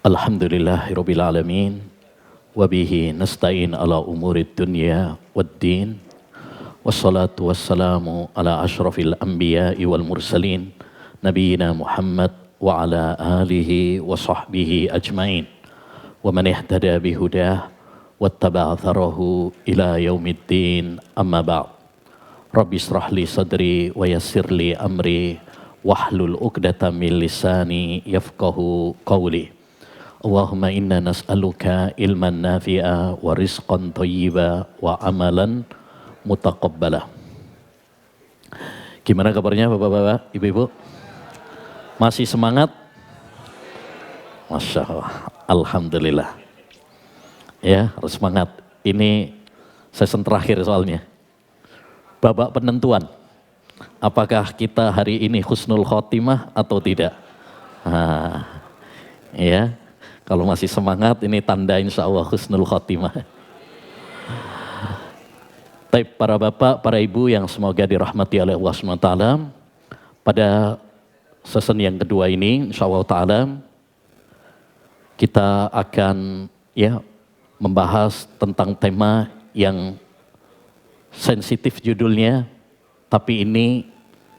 Alhamdulillahirabbil alamin wa bihi nasta'in ala umurid dunya waddin wassalatu wassalamu ala asyrafil anbiya'i wal mursalin nabiyina Muhammad wa ala alihi wa sahbihi ajmain wa man ihtada bihudah wattaba'a tharahu ila yaumiddin amma ba'd. Rabbi israh li sadri wa yassir li amri wahlul 'uqdatam min lisani yafqahu qawli. Allahumma inna nas'aluka ilman nafi'a wa rizqan thayyiba wa amalan mutaqabbala. Gimana kabarnya Bapak-bapak, Ibu-ibu? Masih semangat? Masya Allah, Alhamdulillah. Ya, harus semangat. Ini season terakhir soalnya. Babak penentuan. Apakah kita hari ini husnul khotimah atau tidak? Ya. Kalau masih semangat, ini tanda insya Allah husnul khotimah. Baik para bapak, para ibu yang semoga dirahmati oleh Allah SWT. Pada season yang kedua ini, insya Allah ta'ala, kita akan membahas tentang tema yang sensitif judulnya, tapi ini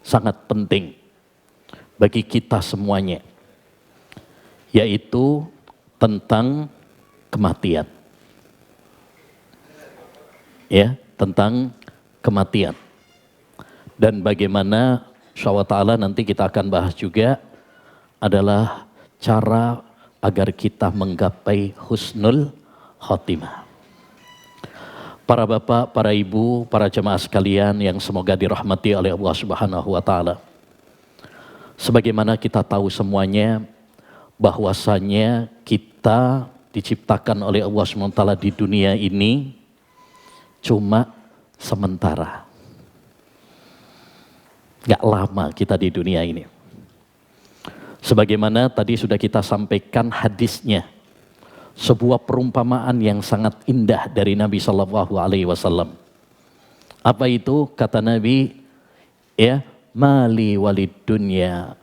sangat penting bagi kita semuanya, yaitu tentang kematian. Ya, tentang kematian. Dan bagaimana insyaallah ta'ala nanti kita akan bahas juga adalah cara agar kita menggapai husnul khotimah. Para bapak, para ibu, para jemaah sekalian yang semoga dirahmati oleh Allah Subhanahu wa taala. Sebagaimana kita tahu semuanya, bahwasanya kita diciptakan oleh Allah SWT di dunia ini cuma sementara. Gak lama kita di dunia ini. Sebagaimana tadi sudah kita sampaikan hadisnya, sebuah perumpamaan yang sangat indah dari Nabi SAW. Apa itu? Kata Nabi, mali walid dunya,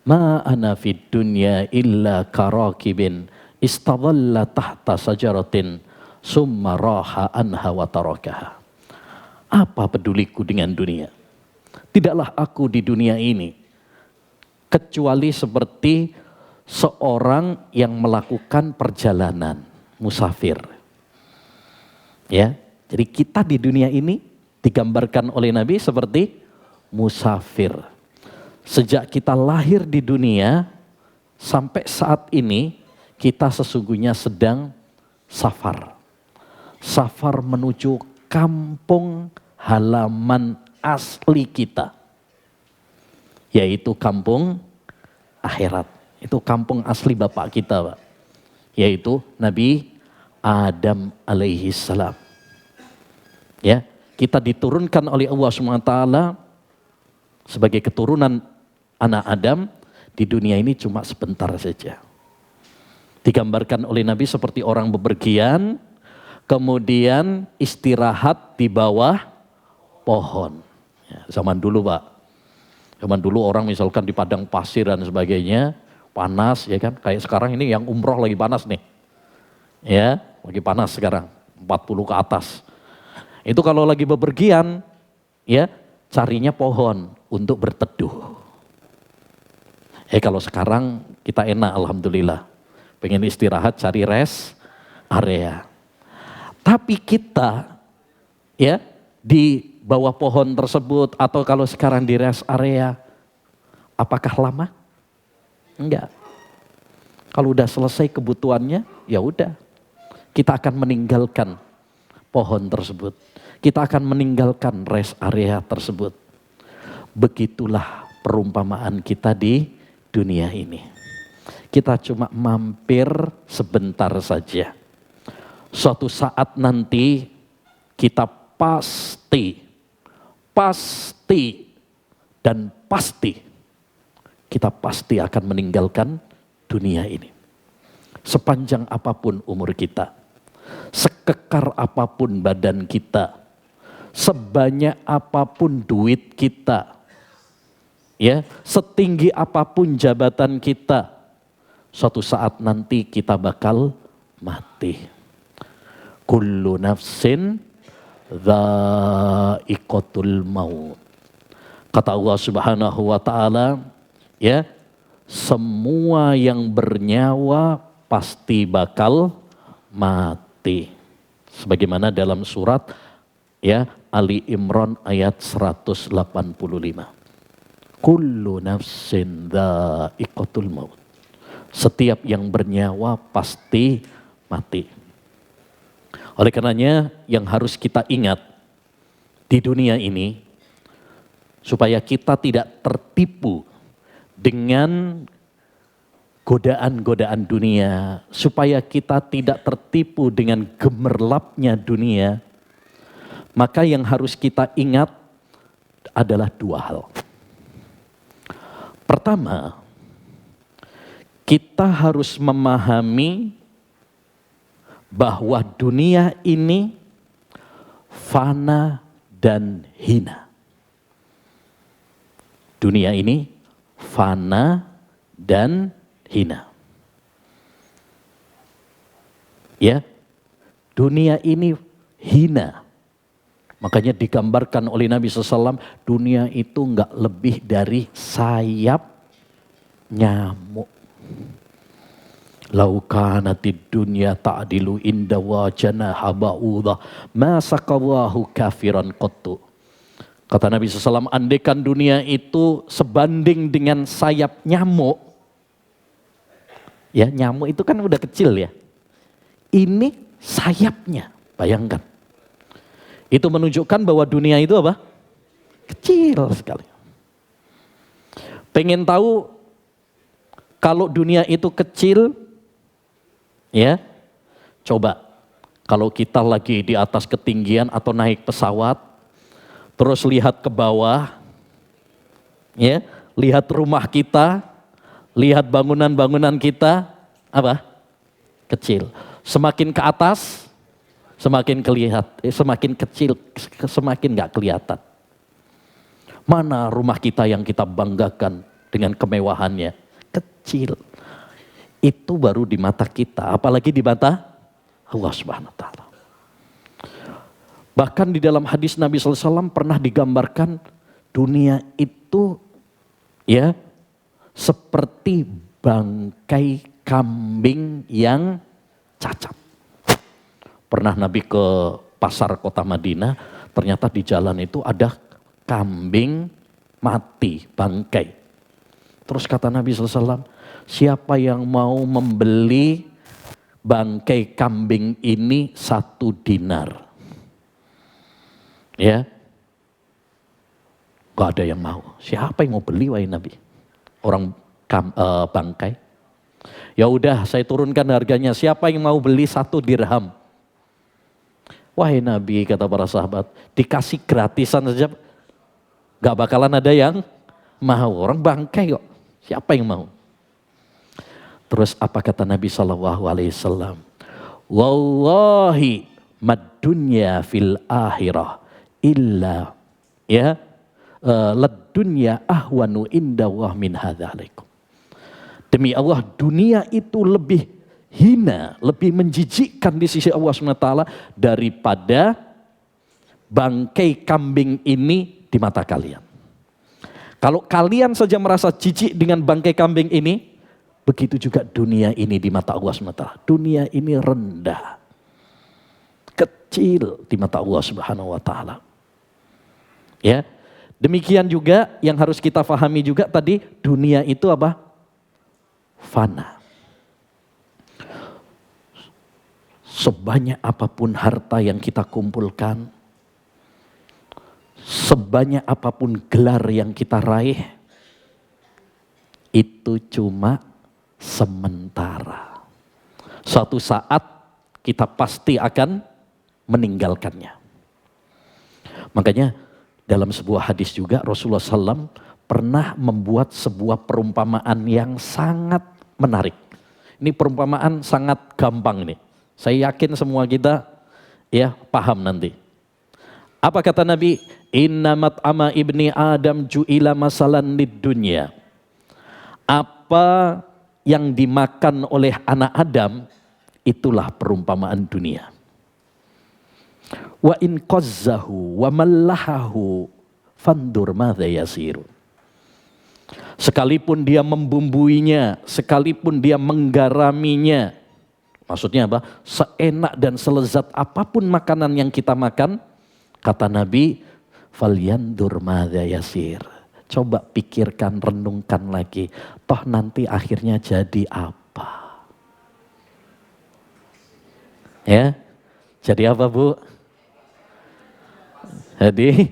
ma ana fid dunya illa karakibin istadalla tahta sajaratin summa raha anha wa tarakaha. Apa peduliku dengan dunia? Tidaklah aku di dunia ini kecuali seperti seorang yang melakukan perjalanan musafir. Ya, jadi kita di dunia ini digambarkan oleh Nabi seperti musafir. Sejak kita lahir di dunia sampai saat ini kita sesungguhnya sedang safar. Safar menuju kampung halaman asli kita. Yaitu kampung akhirat. Itu kampung asli bapak kita, Pak. Yaitu Nabi Adam alaihi salam. Ya, kita diturunkan oleh Allah SWT sebagai keturunan anak Adam di dunia ini cuma sebentar saja. Digambarkan oleh Nabi seperti orang bepergian, kemudian istirahat di bawah pohon. Ya, zaman dulu Pak, zaman dulu orang misalkan di padang pasir dan sebagainya, panas ya kan, kayak sekarang ini yang umroh lagi panas nih. Ya, lagi panas sekarang, 40 ke atas. Itu kalau lagi bepergian, ya carinya pohon untuk berteduh. Kalau sekarang kita enak alhamdulillah. Pengen istirahat cari rest area. Tapi kita di bawah pohon tersebut atau kalau sekarang di rest area, apakah lama? Enggak. Kalau udah selesai kebutuhannya, ya udah. Kita akan meninggalkan pohon tersebut. Kita akan meninggalkan rest area tersebut. Begitulah perumpamaan kita di dunia ini. Kita cuma mampir sebentar saja. Suatu saat nanti kita pasti kita pasti akan meninggalkan dunia ini. Sepanjang apapun umur kita, sekekar apapun badan kita, sebanyak apapun duit kita, ya, setinggi apapun jabatan kita, Suatu saat nanti kita bakal mati. Kullu nafsin dha'iqatul maut. Kata Allah Subhanahu wa taala, ya, semua yang bernyawa pasti bakal mati. Sebagaimana dalam surat, ya, Ali Imran ayat 185. Kullu nafsin dha'iqatul maut. Setiap yang bernyawa pasti mati. Oleh karenanya yang harus kita ingat di dunia ini, supaya kita tidak tertipu dengan godaan-godaan dunia, supaya kita tidak tertipu dengan gemerlapnya dunia, maka yang harus kita ingat adalah dua hal. Pertama, kita harus memahami bahwa dunia ini fana dan hina. Dunia ini fana dan hina. Ya, dunia ini hina. Makanya digambarkan oleh Nabi SAW, dunia itu enggak lebih dari sayap nyamuk. Lau kanatid dunya ta'dilu inda wajanaha ba'udah ma saqawahu kafiran qattu. Kata Nabi SAW, andaikan dunia itu sebanding dengan sayap nyamuk. Ya, nyamuk itu kan udah kecil ya. Ini sayapnya, bayangkan. Itu menunjukkan bahwa dunia itu apa? Kecil sekali. Pengen tahu kalau dunia itu kecil, ya, coba kalau kita lagi di atas ketinggian atau naik pesawat, terus lihat ke bawah, ya, lihat rumah kita, lihat bangunan-bangunan kita, apa? Kecil. Semakin ke atas, semakin semakin kecil, semakin nggak kelihatan. Mana rumah kita yang kita banggakan dengan kemewahannya? Kecil. Itu baru di mata kita, apalagi di mata Allah Subhanahu wa taala. Bahkan di dalam hadis Nabi SAW pernah digambarkan dunia itu, ya, seperti bangkai kambing yang cacat. Pernah Nabi ke pasar kota Madinah, ternyata di jalan itu ada kambing mati, bangkai. Terus kata Nabi SAW, siapa yang mau membeli bangkai kambing ini 1 dinar? Ya, gak ada yang mau. Siapa yang mau beli, wahai Nabi? Orang bangkai. Ya udah, saya turunkan harganya. Siapa yang mau beli 1 dirham? Wahai Nabi, kata para sahabat, dikasih gratisan saja, gak bakalan ada yang mau. Orang bangkai kok. Siapa yang mau? Terus apa kata Nabi SAW? Wallahi mad dunya fil akhirah illa, ya, lad dunya ahwanu inda wah min hadza alaikum. Demi Allah, dunia itu lebih hina, lebih menjijikkan di sisi Allah SWT daripada bangkai kambing ini di mata kalian. Kalau kalian saja merasa jijik dengan bangkai kambing ini, begitu juga dunia ini di mata Allah SWT. Dunia ini rendah, kecil di mata Allah Subhanahu wa taala. Ya. Demikian juga yang harus kita pahami juga tadi, dunia itu apa? Fana. Sebanyak apapun harta yang kita kumpulkan, sebanyak apapun gelar yang kita raih, itu cuma sementara. Suatu saat kita pasti akan meninggalkannya. Makanya dalam sebuah hadis juga Rasulullah SAW pernah membuat sebuah perumpamaan yang sangat menarik. Ini perumpamaan sangat gampang nih. Saya yakin semua kita ya paham nanti. Apa kata Nabi? Innamat ama ibni Adam ju'ila masalan lid dunya. Apa yang dimakan oleh anak Adam, itulah perumpamaan dunia. Wa in qazzahu wa mallahahu fandur madza yasirun. Sekalipun dia membumbuinya, sekalipun dia menggaraminya, maksudnya apa? Seenak dan selezat apapun makanan yang kita makan, kata Nabi, falyandur madza yasir. Coba pikirkan, renungkan lagi, toh nanti akhirnya jadi apa? Ya, jadi apa Bu? Jadi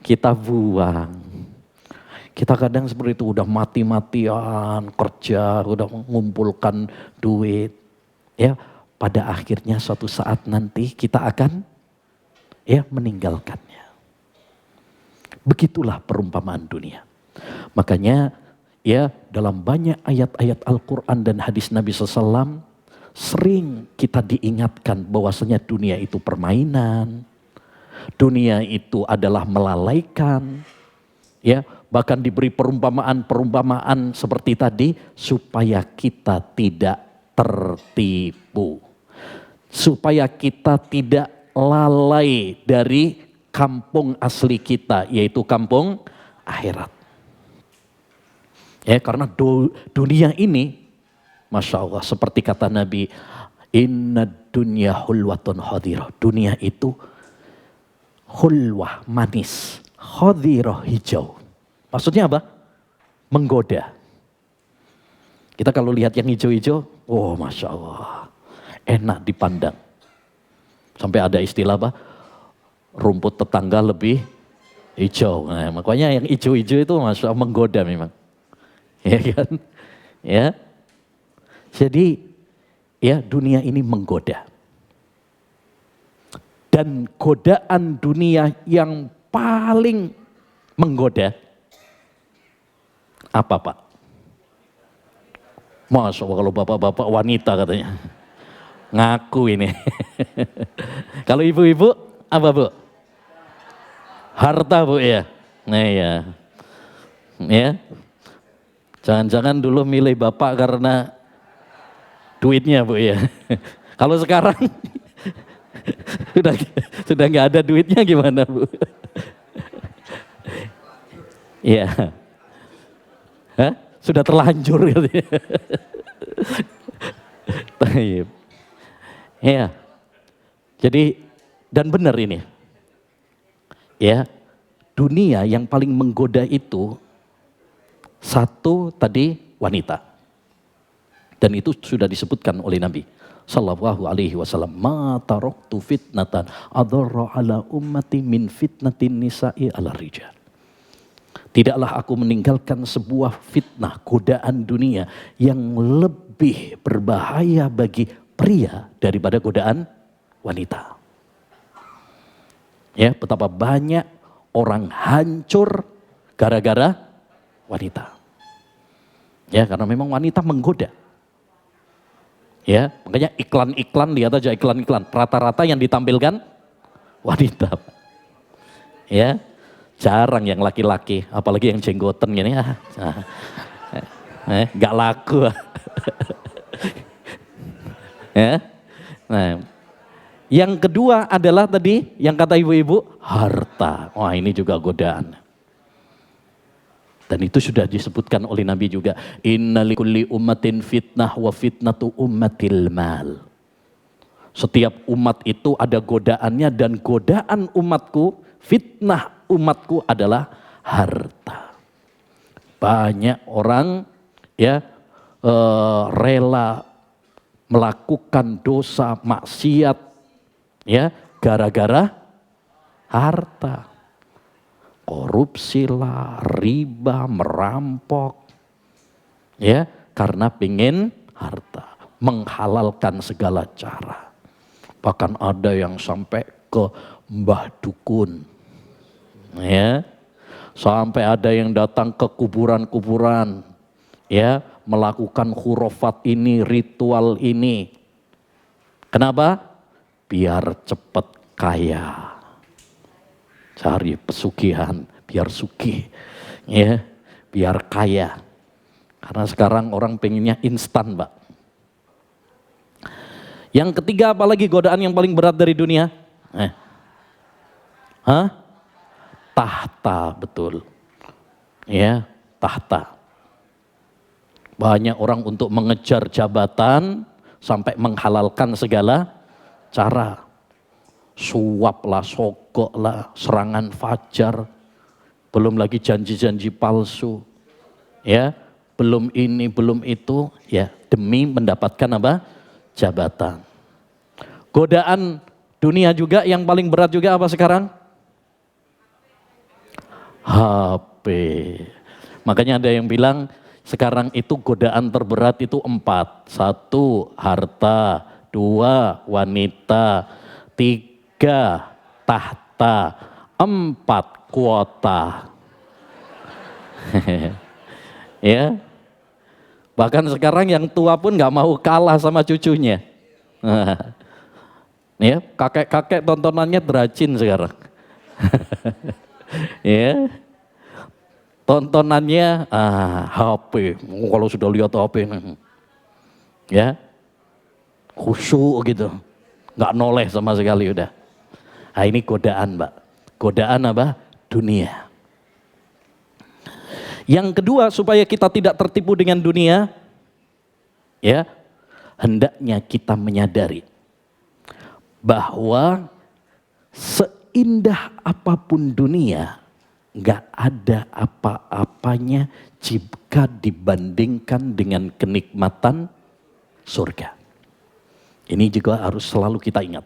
kita buang. Kita kadang seperti itu udah mati-matian kerja, udah mengumpulkan duit. Ya, pada akhirnya suatu saat nanti kita akan meninggalkannya. Begitulah perumpamaan dunia. Makanya dalam banyak ayat-ayat Al-Quran dan hadis Nabi SAW sering kita diingatkan bahwasanya dunia itu permainan. Dunia itu adalah melalaikan. Bahkan diberi perumpamaan-perumpamaan seperti tadi supaya kita tidak tertipu. Supaya kita tidak lalai dari kampung asli kita, yaitu kampung akhirat. Karena dunia ini, Masya Allah, seperti kata Nabi, inna dunya hulwatun hadirah. Dunia itu hulwah, manis, hadirah, hijau. Maksudnya apa? Menggoda. Kita kalau lihat yang hijau-hijau, oh Masya Allah, enak dipandang. Sampai ada istilah apa? Rumput tetangga lebih hijau. Nah, makanya yang hijau-hijau itu Masya Allah menggoda memang. Ya kan? Ya. Jadi dunia ini menggoda. Dan godaan dunia yang paling menggoda apa Pak? Masya Allah kalau bapak-bapak wanita katanya. Ngaku ini. Kalau ibu-ibu apa Bu? Harta Bu ya. Nah ya. Ya. Jangan-jangan dulu milih bapak karena duitnya Bu ya. Kalau sekarang sudah nggak ada duitnya gimana Bu? Iya. Hah? Sudah terlanjur gitu. Ya. Jadi dan benar ini. Ya. Dunia yang paling menggoda itu satu tadi wanita. Dan itu sudah disebutkan oleh Nabi sallallahu alaihi wasallam, ma taraktu fitnatan adarra ala ummati min fitnatin nisa'i ala rijal. Tidaklah aku meninggalkan sebuah fitnah, godaan dunia yang lebih berbahaya bagi pria daripada godaan wanita. Ya, betapa banyak orang hancur gara-gara wanita. Ya, karena memang wanita menggoda. Ya, makanya iklan-iklan, lihat aja iklan-iklan, rata-rata yang ditampilkan wanita. Ya. Jarang yang laki-laki, apalagi yang jenggoten gini, nggak laku. Ya. Nah, yang kedua adalah tadi yang kata ibu-ibu harta. Wah ini juga godaan. Dan itu sudah disebutkan oleh Nabi juga. Inna likulli ummatin fitnah wa fitnatu ummatil mal. Setiap umat itu ada godaannya dan godaan umatku, fitnah umatku adalah harta. Banyak orang rela melakukan dosa maksiat gara-gara harta. Korupsi lah, riba, merampok. Karena pengen harta, menghalalkan segala cara. Bahkan ada yang sampai ke mbah dukun. Sampai ada yang datang ke kuburan-kuburan, melakukan khurafat ini, ritual ini. Kenapa? Biar cepat kaya. Cari pesugihan, biar sugih, biar kaya. Karena sekarang orang pengennya instan, Pak. Yang ketiga, apalagi godaan yang paling berat dari dunia? Tahta, betul. Ya, tahta. Banyak orang untuk mengejar jabatan sampai menghalalkan segala cara. Suap lah, sogok lah, serangan fajar. Belum lagi janji-janji palsu. Ya, belum ini, belum itu, ya demi mendapatkan apa? Jabatan. Godaan dunia juga yang paling berat juga apa sekarang? HP. Makanya ada yang bilang sekarang itu godaan terberat itu 4. 1, harta. 2, wanita. 3, tahta. 4, kuota. Ya. Bahkan sekarang yang tua pun gak mau kalah sama cucunya. Ya, kakek-kakek tontonannya derajin sekarang. Ya. Tontonannya HP. Kalau sudah lihat HP, ya khusyuk gitu, nggak noleh sama sekali udah. Nah, ini godaan, Mbak. Godaan apa? Dunia. Yang kedua, supaya kita tidak tertipu dengan dunia, ya, hendaknya kita menyadari bahwa seindah apapun dunia, nggak ada apa-apanya jika dibandingkan dengan kenikmatan surga. Ini juga harus selalu kita ingat.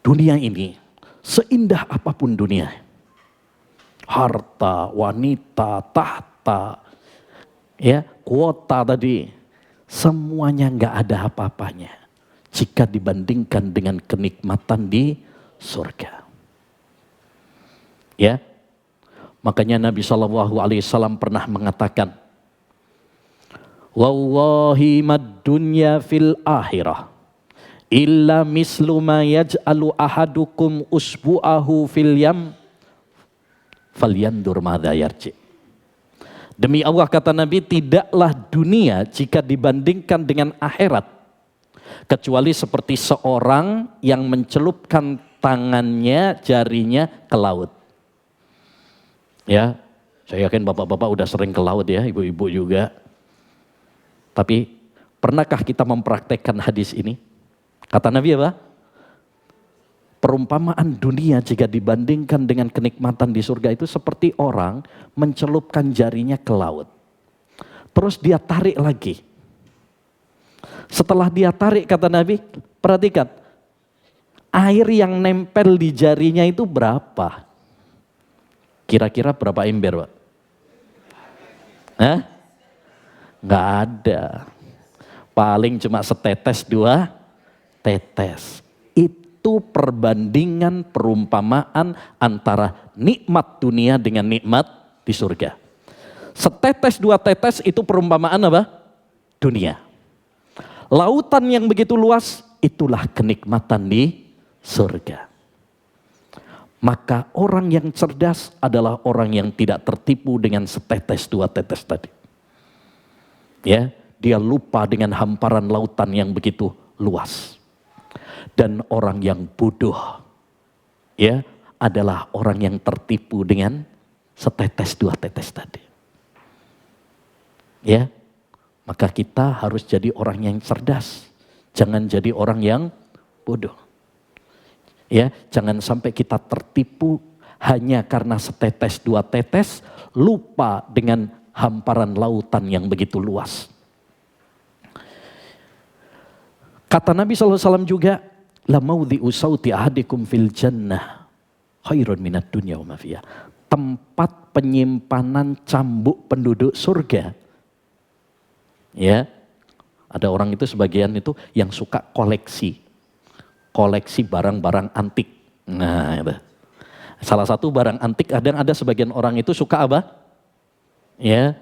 Dunia ini, seindah apapun dunia, harta, wanita, tahta, ya, kuota tadi, semuanya nggak ada apa-apanya jika dibandingkan dengan kenikmatan di surga. Ya, makanya Nabi SAW pernah mengatakan, wallahi mad dunya fil akhirah illa mislu ma yaj'alu ahadukum usbu'ahu fil yam falyandur madza yarji. Demi Allah, kata Nabi, tidaklah dunia jika dibandingkan dengan akhirat kecuali seperti seorang yang mencelupkan tangannya, jarinya ke laut. Ya, saya yakin bapak-bapak udah sering ke laut ya, ibu-ibu juga. Tapi pernahkah kita mempraktekkan hadis ini? Kata Nabi apa? Perumpamaan dunia jika dibandingkan dengan kenikmatan di surga itu seperti orang mencelupkan jarinya ke laut. Terus dia tarik lagi. Setelah dia tarik, kata Nabi, perhatikan, air yang nempel di jarinya itu berapa? Kira-kira berapa ember, Pak? Nggak ada. Paling cuma setetes, 2 tetes. Itu perbandingan perumpamaan antara nikmat dunia dengan nikmat di surga. Setetes, 2 tetes itu perumpamaan apa? Dunia. Lautan yang begitu luas, itulah kenikmatan di surga. Maka orang yang cerdas adalah orang yang tidak tertipu dengan setetes, 2 tetes tadi. Ya, dia lupa dengan hamparan lautan yang begitu luas. Dan orang yang bodoh, ya, adalah orang yang tertipu dengan setetes, 2 tetes tadi. Ya, maka kita harus jadi orang yang cerdas. Jangan jadi orang yang bodoh. Ya, jangan sampai kita tertipu hanya karena setetes, 2 tetes, lupa dengan hamparan lautan yang begitu luas. Kata Nabi SAW juga, la maudhi'u sauti ahadikum fil jannah khairun minad dunya wa ma fiha. Tempat penyimpanan cambuk penduduk surga. Ya, ada orang itu sebagian itu yang suka koleksi barang-barang antik. Nah, itu. Salah satu barang antik, ada sebagian orang itu suka apa? Ya,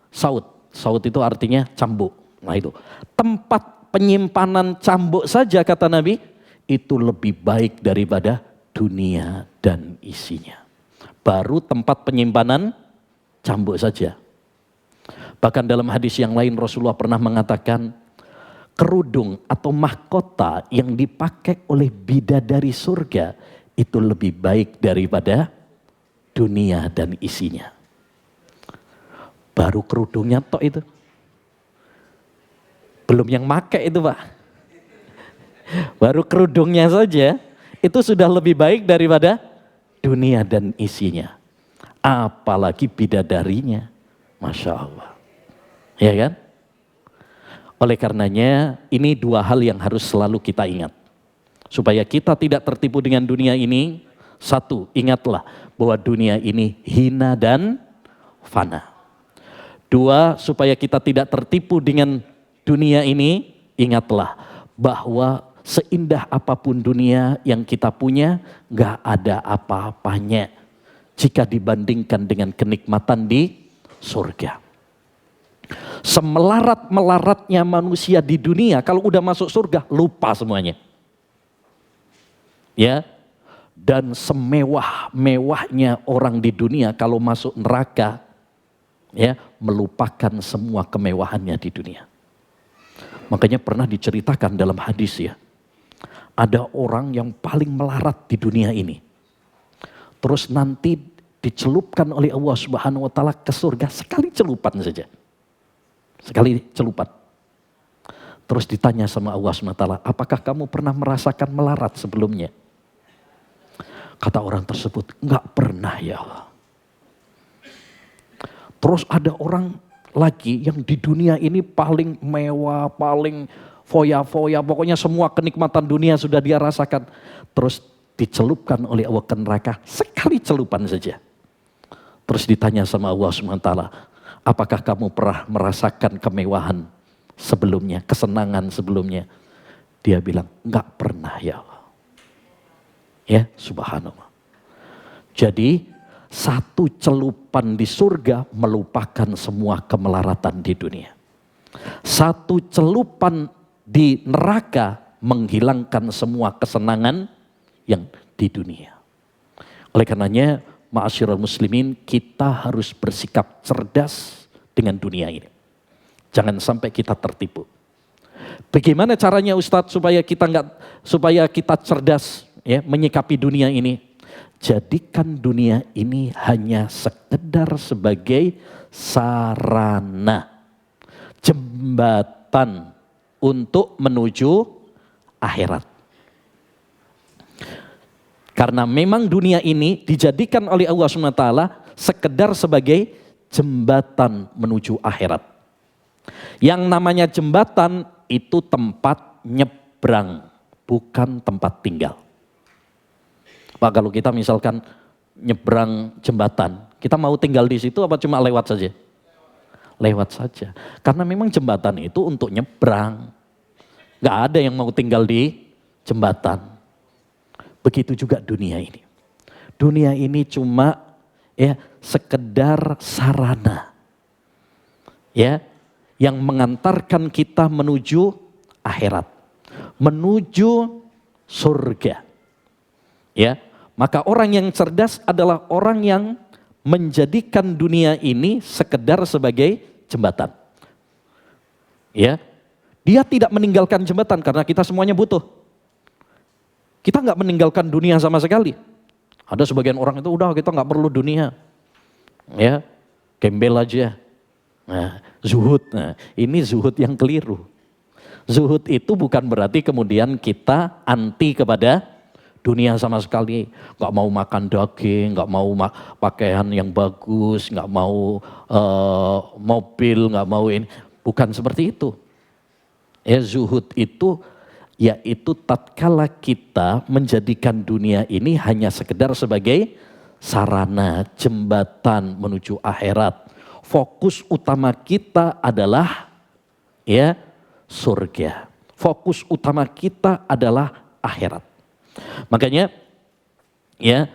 saut. Saut itu artinya cambuk. Nah itu, tempat penyimpanan cambuk saja kata Nabi, itu lebih baik daripada dunia dan isinya. Baru tempat penyimpanan cambuk saja. Bahkan dalam hadis yang lain Rasulullah pernah mengatakan, kerudung atau mahkota yang dipakai oleh bidadari surga itu lebih baik daripada dunia dan isinya. Baru kerudungnya tok itu. Belum yang pakai itu, Pak. Baru kerudungnya saja itu sudah lebih baik daripada dunia dan isinya. Apalagi bidadarinya. Masya Allah. Ya kan? Oleh karenanya ini dua hal yang harus selalu kita ingat. Supaya kita tidak tertipu dengan dunia ini. Satu, ingatlah bahwa dunia ini hina dan fana. Dua, supaya kita tidak tertipu dengan dunia ini, ingatlah bahwa seindah apapun dunia yang kita punya, gak ada apa-apanya jika dibandingkan dengan kenikmatan di surga. Semelarat-melaratnya manusia di dunia, kalau udah masuk surga lupa semuanya. Ya, dan semewah-mewahnya orang di dunia kalau masuk neraka, ya, melupakan semua kemewahannya di dunia. Makanya pernah diceritakan dalam hadis ya, ada orang yang paling melarat di dunia ini. Terus nanti dicelupkan oleh Allah Subhanahu wa taala ke surga sekali celupan saja. Sekali celupan. Terus ditanya sama Allah Subhanahu wa taala, apakah kamu pernah merasakan melarat sebelumnya? Kata orang tersebut, enggak pernah ya Allah. Terus ada orang lagi yang di dunia ini paling mewah, paling foya-foya, pokoknya semua kenikmatan dunia sudah dia rasakan. Terus dicelupkan oleh Allah ke neraka, sekali celupan saja. Terus ditanya sama Allah SWT, apakah kamu pernah merasakan kemewahan sebelumnya, kesenangan sebelumnya? Dia bilang, enggak pernah ya Allah. Ya, subhanallah. Jadi satu celupan di surga melupakan semua kemelaratan di dunia. Satu celupan di neraka menghilangkan semua kesenangan yang di dunia. Oleh karenanya, ma'asyiral muslimin, kita harus bersikap cerdas dengan dunia ini. Jangan sampai kita tertipu. Bagaimana caranya Ustadz supaya kita cerdas ya menyikapi dunia ini? Jadikan dunia ini hanya sekedar sebagai sarana, jembatan untuk menuju akhirat. Karena memang dunia ini dijadikan oleh Allah SWT sekedar sebagai jembatan menuju akhirat. Yang namanya jembatan itu tempat nyebrang, bukan tempat tinggal. Pak, kalau kita misalkan nyebrang jembatan, kita mau tinggal di situ apa cuma lewat saja? Lewat saja. Karena memang jembatan itu untuk nyebrang. Gak ada yang mau tinggal di jembatan. Begitu juga dunia ini. Dunia ini cuma ya sekedar sarana. Ya, yang mengantarkan kita menuju akhirat. Menuju surga. Ya, maka orang yang cerdas adalah orang yang menjadikan dunia ini sekedar sebagai jembatan. Ya, dia tidak meninggalkan jembatan karena kita semuanya butuh. Kita nggak meninggalkan dunia sama sekali. Ada sebagian orang itu udah kita nggak perlu dunia, ya, gembel aja. Nah, zuhud. Nah, ini zuhud yang keliru. Zuhud itu bukan berarti kemudian kita anti kepada dunia sama sekali, nggak mau makan daging, nggak mau pakaian yang bagus, nggak mau mobil, nggak mau ini, bukan seperti itu. Ya, zuhud itu yaitu tatkala kita menjadikan dunia ini hanya sekedar sebagai sarana, jembatan menuju akhirat. Fokus utama kita adalah ya surga. Fokus utama kita adalah akhirat. Makanya ya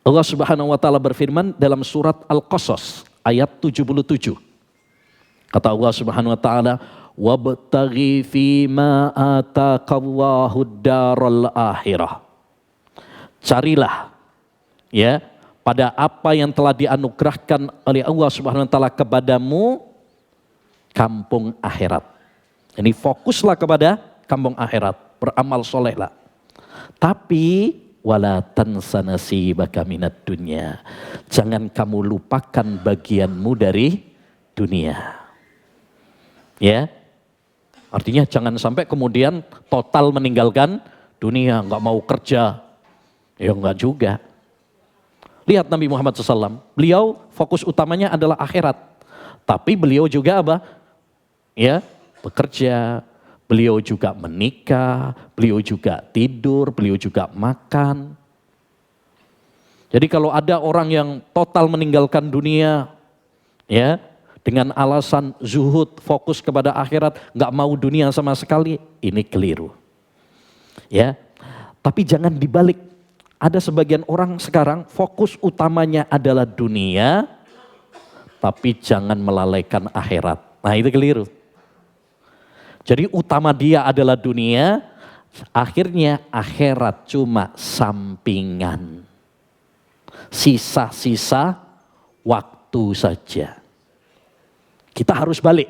Allah Subhanahu wa taala berfirman dalam surat Al-Qasas ayat 77. Kata Allah Subhanahu wa taala, "Wabtaghi fima ataqallahu daral akhirah." Carilah ya pada apa yang telah dianugerahkan oleh Allah Subhanahu wa taala kepadamu, kampung akhirat. Ini fokuslah kepada kampung akhirat, beramal solehlah. Tapi wala tansa nasibaka minad dunya. Jangan kamu lupakan bagianmu dari dunia. Ya. Artinya jangan sampai kemudian total meninggalkan dunia, nggak mau kerja. Ya enggak juga. Lihat Nabi Muhammad SAW, beliau fokus utamanya adalah akhirat. Tapi beliau juga apa? Ya, bekerja, beliau juga menikah, beliau juga tidur, beliau juga makan. Jadi kalau ada orang yang total meninggalkan dunia, ya, dengan alasan zuhud, fokus kepada akhirat, nggak mau dunia sama sekali, ini keliru. Ya, tapi jangan dibalik. Ada sebagian orang sekarang fokus utamanya adalah dunia, tapi jangan melalaikan akhirat. Nah itu keliru. Jadi utama dia adalah dunia, akhirnya akhirat cuma sampingan. Sisa-sisa waktu saja. Kita harus balik.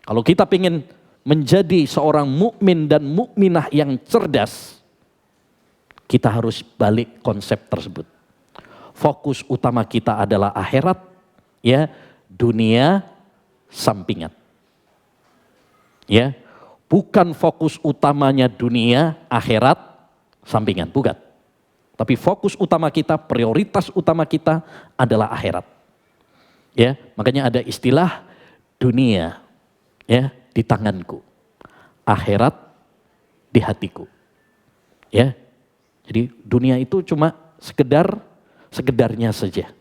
Kalau kita ingin menjadi seorang mukmin dan mukminah yang cerdas, kita harus balik konsep tersebut. Fokus utama kita adalah akhirat, ya, dunia sampingan. Ya, bukan fokus utamanya dunia, akhirat, sampingan, bukan. Tapi fokus utama kita, prioritas utama kita adalah akhirat. Ya, makanya ada istilah dunia, ya, di tanganku, akhirat di hatiku. Ya, jadi dunia itu cuma sekedarnya saja.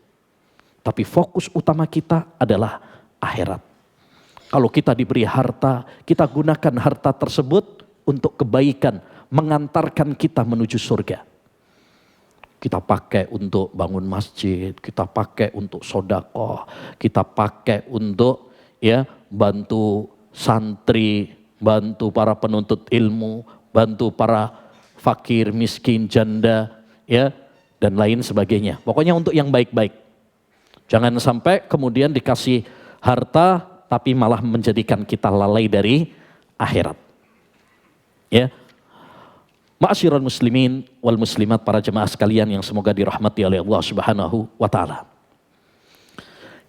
Tapi fokus utama kita adalah akhirat. Kalau kita diberi harta, kita gunakan harta tersebut untuk kebaikan, mengantarkan kita menuju surga. Kita pakai untuk bangun masjid, kita pakai untuk sedekah, kita pakai untuk ya bantu santri, bantu para penuntut ilmu, bantu para fakir, miskin, janda, ya dan lain sebagainya. Pokoknya untuk yang baik-baik. Jangan sampai kemudian dikasih harta tapi malah menjadikan kita lalai dari akhirat. Ya. Ma'asyiral muslimin wal muslimat, para jemaah sekalian yang semoga dirahmati oleh Allah Subhanahu wa taala.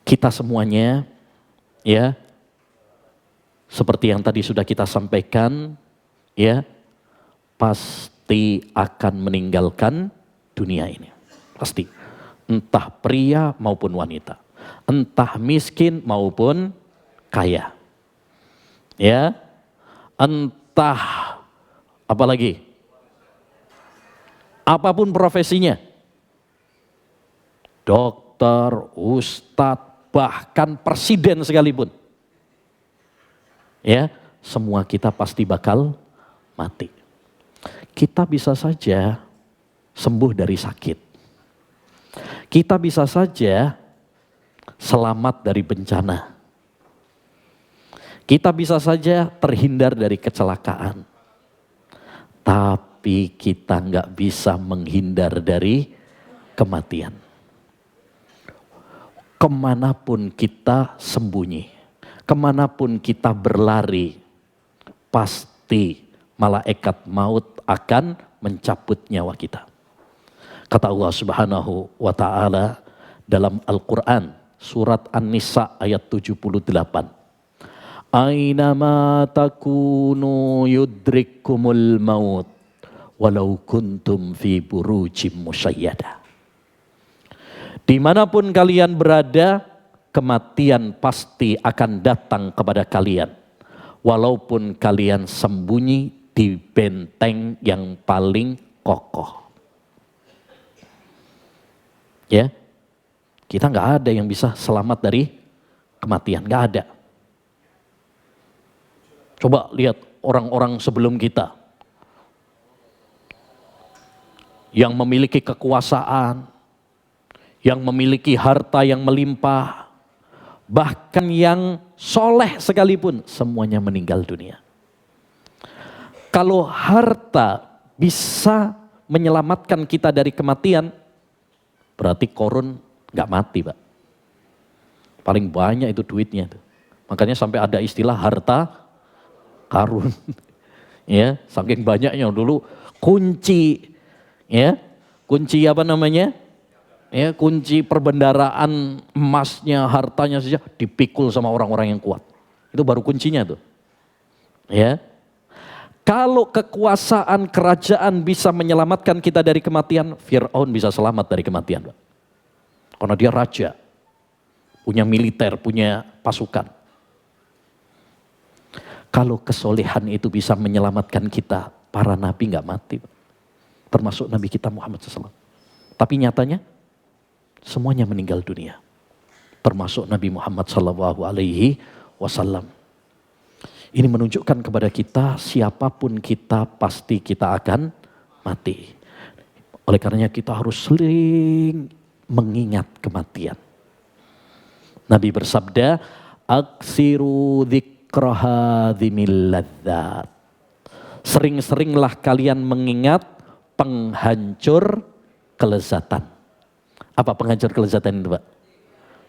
Kita semuanya ya seperti yang tadi sudah kita sampaikan, ya, pasti akan meninggalkan dunia ini. Pasti. Entah pria maupun wanita. Entah miskin maupun kaya. Ya. Entah apa lagi? Apapun profesinya. Dokter, ustadz, bahkan presiden sekalipun. Ya, semua kita pasti bakal mati. Kita bisa saja sembuh dari sakit. Kita bisa saja selamat dari bencana. Kita bisa saja terhindar dari kecelakaan. Tapi kita nggak bisa menghindar dari kematian. Kemanapun kita sembunyi, kemanapun kita berlari, pasti malaikat maut akan mencabut nyawa kita. Kata Allah Subhanahu wa taala dalam Al-Qur'an surat An-Nisa ayat 78. Ainama takunu yudrikumul maut walau kuntum fi burujim musyayyada. Dimanapun kalian berada, kematian pasti akan datang kepada kalian. Walaupun kalian sembunyi di benteng yang paling kokoh. Ya, kita nggak ada yang bisa selamat dari kematian, nggak ada. Coba lihat orang-orang sebelum kita yang memiliki kekuasaan, yang memiliki harta yang melimpah, bahkan yang soleh sekalipun, semuanya meninggal dunia. Kalau harta bisa menyelamatkan kita dari kematian, Berarti korun nggak mati, Pak. Paling banyak itu duitnya tuh. Makanya sampai ada istilah harta karun. Ya, saking banyaknya dulu kunci, ya, kunci apa namanya? Ya, kunci perbendaraan emasnya, hartanya saja dipikul sama orang-orang yang kuat. Itu baru kuncinya tuh. Ya. Kalau kekuasaan kerajaan bisa menyelamatkan kita dari kematian, Fir'aun bisa selamat dari kematian, Pak. Karena dia raja, punya militer, punya pasukan. Kalau kesolehan itu bisa menyelamatkan kita, para nabi nggak mati, Pak. Termasuk Nabi kita Muhammad SAW. Tapi nyatanya semuanya meninggal dunia. Termasuk Nabi Muhammad SAW. Ini menunjukkan kepada kita siapapun kita pasti kita akan mati. Oleh karenanya kita harus sering mengingat kematian. Nabi bersabda, aksiru dzikra hadzimil ladzat. Sering-seringlah kalian mengingat penghancur kelezatan. Apa penghancur kelezatan itu, Pak?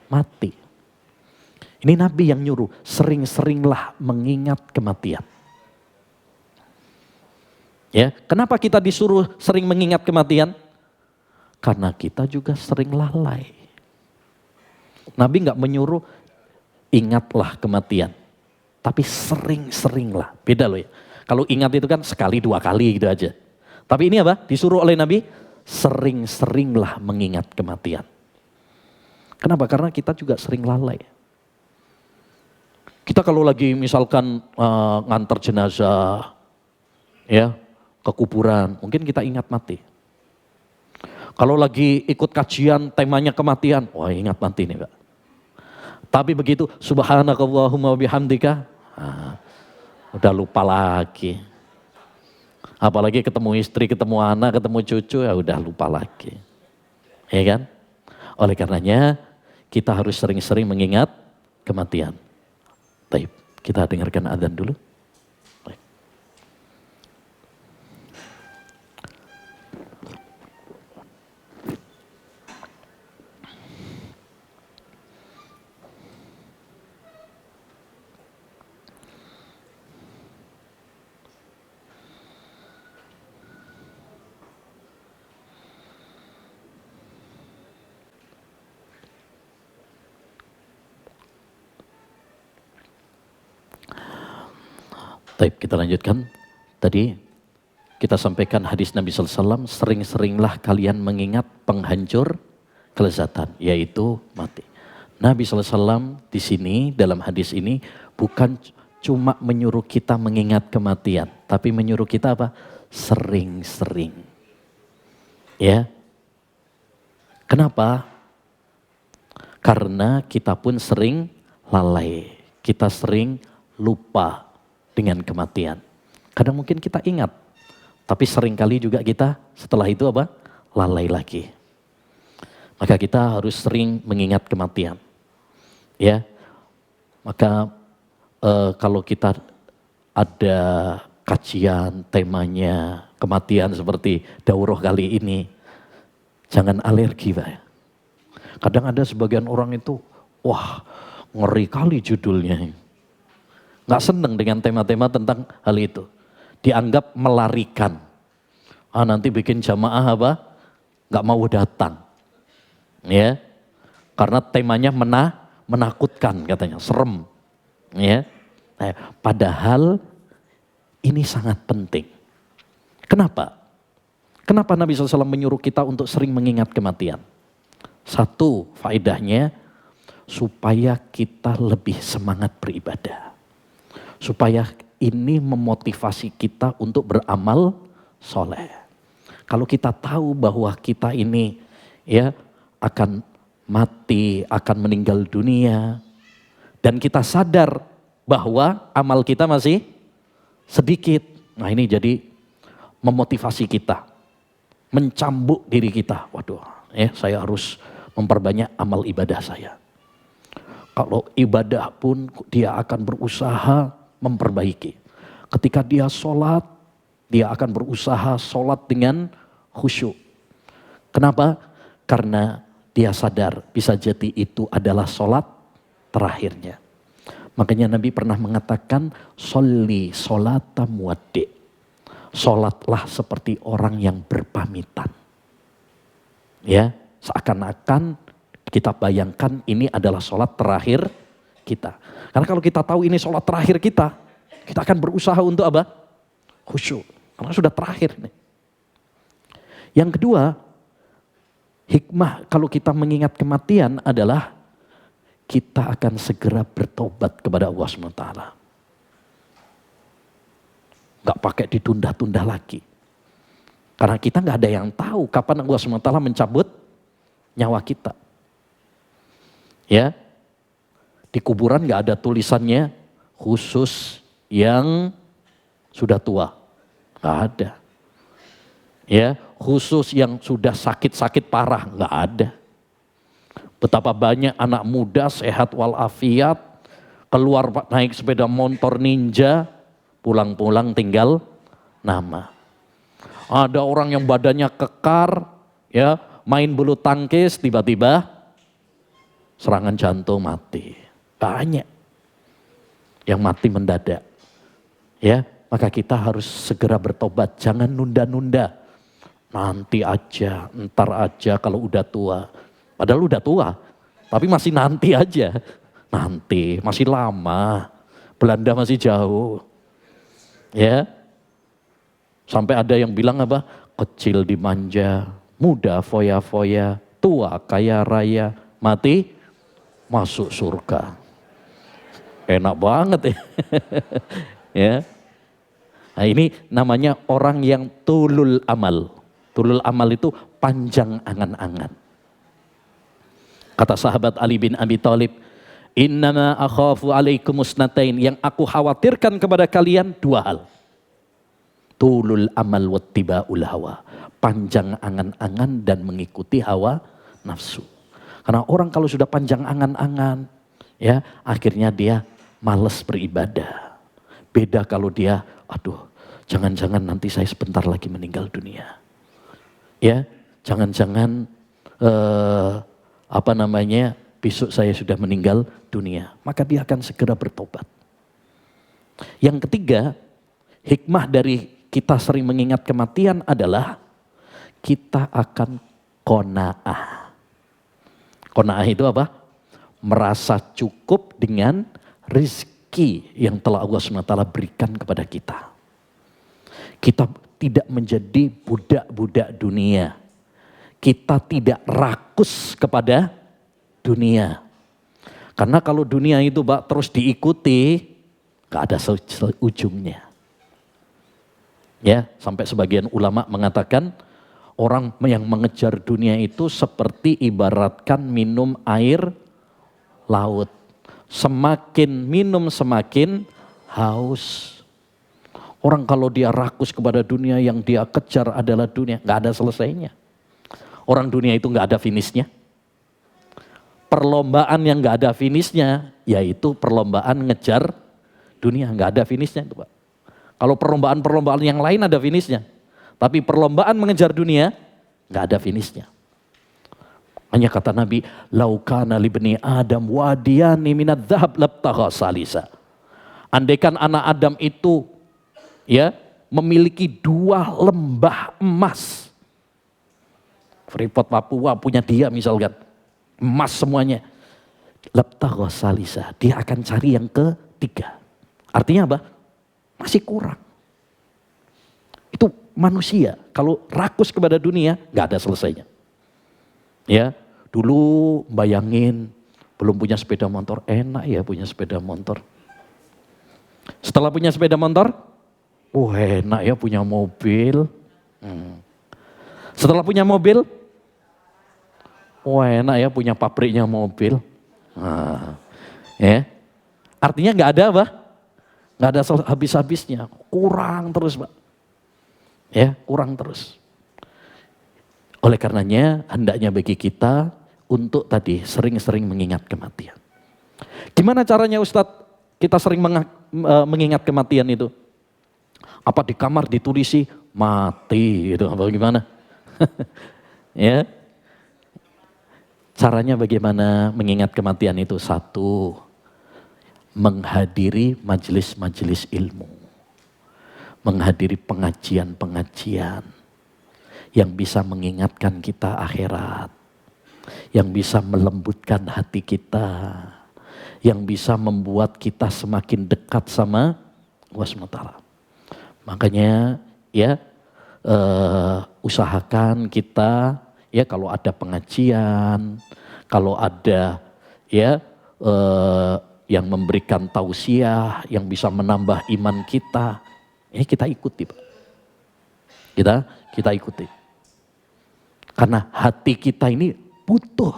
Mati. Ini Nabi yang nyuruh, sering-seringlah mengingat kematian. Ya, kenapa kita disuruh sering mengingat kematian? Karena kita juga sering lalai. Nabi nggak menyuruh ingatlah kematian, tapi sering-seringlah. Beda loh ya. Kalau ingat itu kan sekali dua kali gitu aja. Tapi ini apa? Disuruh oleh Nabi, sering-seringlah mengingat kematian. Kenapa? Karena kita juga sering lalai. Kita kalau lagi misalkan ngantar jenazah ya ke kuburan, mungkin kita ingat mati. Kalau lagi ikut kajian temanya kematian, wah ingat mati nih, Pak. Tapi begitu subhanakallahumma bihamdika, udah lupa lagi. Apalagi ketemu istri, ketemu anak, ketemu cucu, ya udah lupa lagi. Ya kan? Oleh karenanya kita harus sering-sering mengingat kematian. Baik, kita dengarkan adzan dulu. Baik. Baik, kita lanjutkan. Tadi kita sampaikan hadis Nabi SAW, sering-seringlah kalian mengingat penghancur kelezatan, yaitu mati. Nabi SAW di sini dalam hadis ini bukan cuma menyuruh kita mengingat kematian, tapi menyuruh kita apa? Sering-sering. Ya. Kenapa? Karena kita pun sering lalai, kita sering lupa dengan kematian. Kadang mungkin kita ingat, tapi seringkali juga kita setelah itu apa? Lalai lagi. Maka kita harus sering mengingat kematian. Ya, maka kalau kita ada kajian temanya kematian seperti daurah kali ini, jangan alergi, Pak. Kadang ada sebagian orang itu, wah ngeri kali judulnya. Nggak seneng dengan tema-tema tentang hal itu. Dianggap melarikan. Nanti bikin jamaah apa? Nggak mau datang. Ya, karena temanya menakutkan katanya, serem. Ya, padahal ini sangat penting. Kenapa? Kenapa Nabi SAW menyuruh kita untuk sering mengingat kematian? Satu, faedahnya supaya kita lebih semangat beribadah. Supaya ini memotivasi kita untuk beramal soleh. Kalau kita tahu bahwa kita ini ya akan mati, akan meninggal dunia, dan kita sadar bahwa amal kita masih sedikit. Nah ini jadi memotivasi kita, mencambuk diri kita. Waduh, ya saya harus memperbanyak amal ibadah saya. Kalau ibadah pun dia akan berusaha memperbaiki. Ketika dia sholat, dia akan berusaha sholat dengan khusyuk. Kenapa? Karena dia sadar bisa jadi itu adalah sholat terakhirnya. Makanya Nabi pernah mengatakan, sholli sholata muwaddi'. Sholatlah seperti orang yang berpamitan. Ya, seakan-akan kita bayangkan ini adalah sholat terakhir kita. Karena kalau kita tahu ini sholat terakhir kita akan berusaha untuk apa? Khusyuk. Karena sudah terakhir nih. Yang kedua, hikmah kalau kita mengingat kematian adalah kita akan segera bertobat kepada Allah SWT. Gak pakai ditunda-tunda lagi. Karena kita gak ada yang tahu kapan Allah SWT mencabut nyawa kita. Ya, di kuburan gak ada tulisannya khusus yang sudah tua. Gak ada. Ya, khusus yang sudah sakit-sakit parah. Gak ada. Betapa banyak anak muda sehat walafiat, keluar naik sepeda motor ninja, pulang-pulang tinggal nama. Ada orang yang badannya kekar, ya, main bulu tangkis, tiba-tiba serangan jantung mati. Banyak yang mati mendadak. Ya, maka kita harus segera bertobat, jangan nunda-nunda. Nanti aja, ntar aja kalau udah tua. Padahal udah tua, tapi masih nanti aja. Nanti, masih lama. Belanda masih jauh. Ya, sampai ada yang bilang apa? Kecil dimanja, muda foya-foya, tua kaya raya, mati masuk surga. Enak banget ya. Ya. Nah, ini namanya orang yang tulul amal. Tulul amal itu panjang angan-angan. Kata sahabat Ali bin Abi Thalib, innama akhafu alaikum musnatain, yang aku khawatirkan kepada kalian dua hal. Tulul amal wattiba'ul hawa, panjang angan-angan dan mengikuti hawa nafsu. Karena orang kalau sudah panjang angan-angan, ya akhirnya dia malas beribadah. Beda kalau dia, aduh jangan-jangan nanti saya sebentar lagi meninggal dunia. Ya, jangan-jangan besok saya sudah meninggal dunia. Maka dia akan segera bertobat. Yang ketiga, hikmah dari kita sering mengingat kematian adalah kita akan qanaah. Qanaah itu apa? Merasa cukup dengan rizki yang telah Allah SWT berikan kepada kita. Kita tidak menjadi budak-budak dunia. Kita tidak rakus kepada dunia. Karena kalau dunia itu terus diikuti, gak ada ujungnya. Ya, sampai sebagian ulama mengatakan orang yang mengejar dunia itu seperti ibaratkan minum air laut. Semakin minum semakin haus. Orang kalau dia rakus kepada dunia, yang dia kejar adalah dunia, gak ada selesainya. Orang dunia itu gak ada finishnya. Perlombaan yang gak ada finishnya, yaitu perlombaan ngejar dunia, gak ada finishnya itu Pak. Kalau perlombaan-perlombaan yang lain ada finishnya. Tapi perlombaan mengejar dunia, gak ada finishnya. Hanya kata Nabi, laukana libni Adam wadiyani minad dhahab labtagha salisa. Andaikan anak Adam itu ya memiliki 2 lembah emas. Freeport Papua punya dia misalkan, emas semuanya. Labtagha salisa, dia akan cari yang ketiga. Artinya apa? Masih kurang. Itu manusia kalau rakus kepada dunia gak ada selesainya. Ya, dulu bayangin belum punya sepeda motor, enak ya punya sepeda motor. Setelah punya sepeda motor, enak ya punya mobil. Setelah punya mobil, enak ya punya pabriknya mobil. Ya, artinya nggak ada apa? Nggak ada habis-habisnya, kurang terus Pak. Ya, kurang terus. Oleh karenanya hendaknya bagi kita untuk tadi sering-sering mengingat kematian. Gimana caranya Ustadz kita sering mengingat kematian itu? Apa di kamar ditulisi mati gitu, apa gimana? Ya, Caranya bagaimana mengingat kematian itu? Satu, menghadiri majelis-majelis ilmu. Menghadiri pengajian-pengajian yang bisa mengingatkan kita akhirat. Yang bisa melembutkan hati kita. Yang bisa membuat kita semakin dekat sama Allah SWT. Makanya ya usahakan kita ya kalau ada pengajian, kalau ada ya yang memberikan tausiah yang bisa menambah iman kita, ya kita ikuti, Pak. Kita ikuti. Karena hati kita ini butuh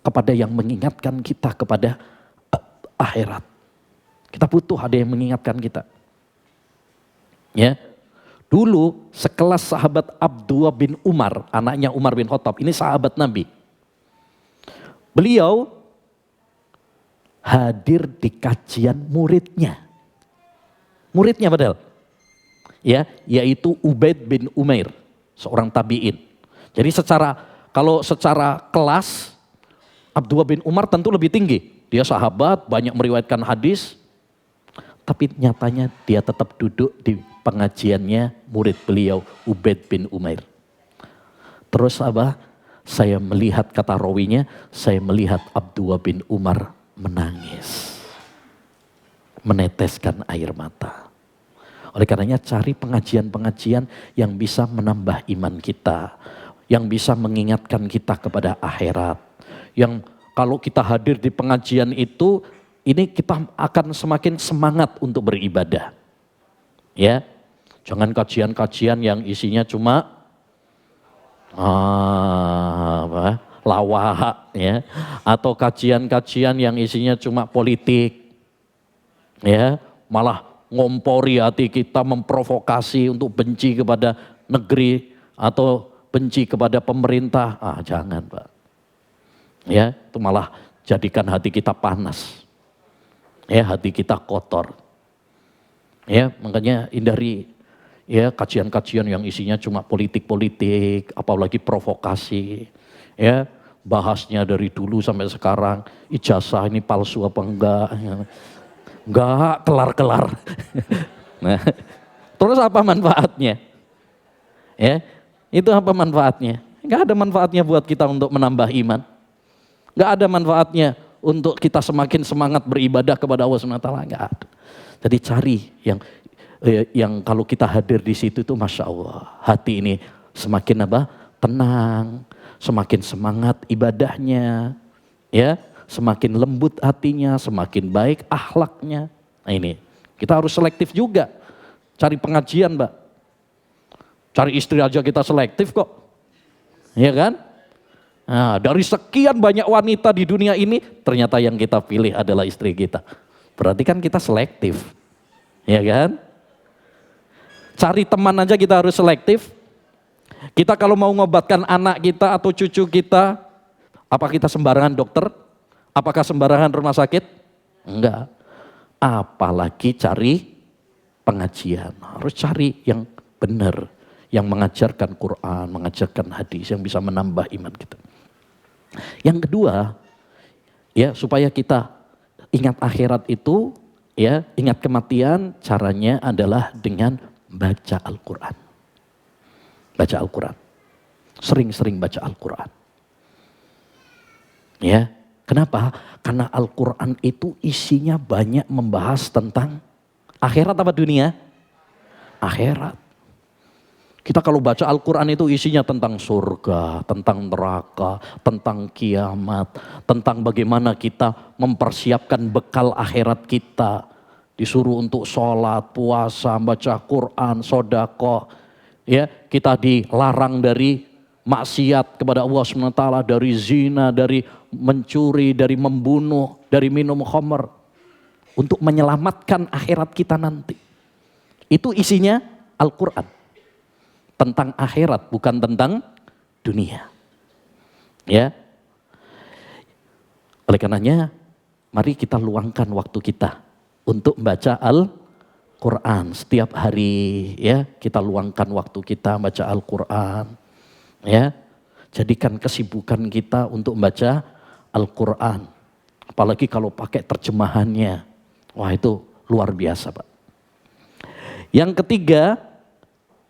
kepada yang mengingatkan kita kepada akhirat. Kita butuh ada yang mengingatkan kita. Ya. Dulu sekelas sahabat Abdullah bin Umar, anaknya Umar bin Khattab, ini sahabat Nabi. Beliau hadir di kajian muridnya. Muridnya padahal. Ya, yaitu Ubaid bin Umair, seorang tabi'in. Jadi kalau secara kelas Abdullah bin Umar tentu lebih tinggi. Dia sahabat, banyak meriwayatkan hadis. Tapi nyatanya dia tetap duduk di pengajiannya murid beliau Ubaid bin Umair. Terus saya melihat, kata rawinya, saya melihat Abdullah bin Umar menangis. Meneteskan air mata. Oleh karenanya cari pengajian-pengajian yang bisa menambah iman kita. Yang bisa mengingatkan kita kepada akhirat. Yang kalau kita hadir di pengajian itu, ini kita akan semakin semangat untuk beribadah. Ya, jangan kajian-kajian yang isinya cuma lawak, ya, atau kajian-kajian yang isinya cuma politik, ya, malah ngompori hati kita, memprovokasi untuk benci kepada negeri atau benci kepada pemerintah. Jangan, Pak. Ya, itu malah jadikan hati kita panas. Ya, hati kita kotor. Ya, makanya hindari ya kajian-kajian yang isinya cuma politik-politik, apalagi provokasi. Ya, bahasnya dari dulu sampai sekarang, ijazah ini palsu apa enggak? Enggak kelar-kelar. Nah, terus apa manfaatnya? Ya, itu apa manfaatnya? Enggak ada manfaatnya buat kita untuk menambah iman. Enggak ada manfaatnya untuk kita semakin semangat beribadah kepada Allah SWT, enggak ada. Jadi cari yang kalau kita hadir di situ itu Masya Allah, hati ini semakin tenang, semakin semangat ibadahnya, ya, semakin lembut hatinya, semakin baik akhlaknya. Nah ini, kita harus selektif juga. Cari pengajian, Mbak. Cari istri aja kita selektif kok. Ya kan? Nah, dari sekian banyak wanita di dunia ini, ternyata yang kita pilih adalah istri kita. Berarti kan kita selektif. Ya kan? Cari teman aja kita harus selektif. Kita kalau mau ngobatkan anak kita atau cucu kita, apa kita sembarangan dokter? Apakah sembarangan rumah sakit? Enggak. Apalagi cari pengajian. Harus cari yang benar. Yang mengajarkan Quran, mengajarkan hadis, yang bisa menambah iman kita. Yang kedua, ya supaya kita ingat akhirat itu, ya ingat kematian, caranya adalah dengan baca Al-Quran. Baca Al-Quran. Sering-sering baca Al-Quran. Ya, kenapa? Karena Al-Quran itu isinya banyak membahas tentang akhirat apa dunia? Akhirat. Kita kalau baca Al-Quran itu isinya tentang surga, tentang neraka, tentang kiamat, tentang bagaimana kita mempersiapkan bekal akhirat kita. Disuruh untuk sholat, puasa, baca Quran, sodako. Ya, kita dilarang dari maksiat kepada Allah SWT, dari zina, dari mencuri, dari membunuh, dari minum khamr. Untuk menyelamatkan akhirat kita nanti. Itu isinya Al-Quran. Tentang akhirat, bukan tentang dunia. Ya. Oleh karenanya, mari kita luangkan waktu kita untuk membaca Al-Quran. Setiap hari ya, kita luangkan waktu kita baca Al-Quran. Ya. Jadikan kesibukan kita untuk membaca Al-Quran. Apalagi kalau pakai terjemahannya. Wah, itu luar biasa, Pak. Yang ketiga,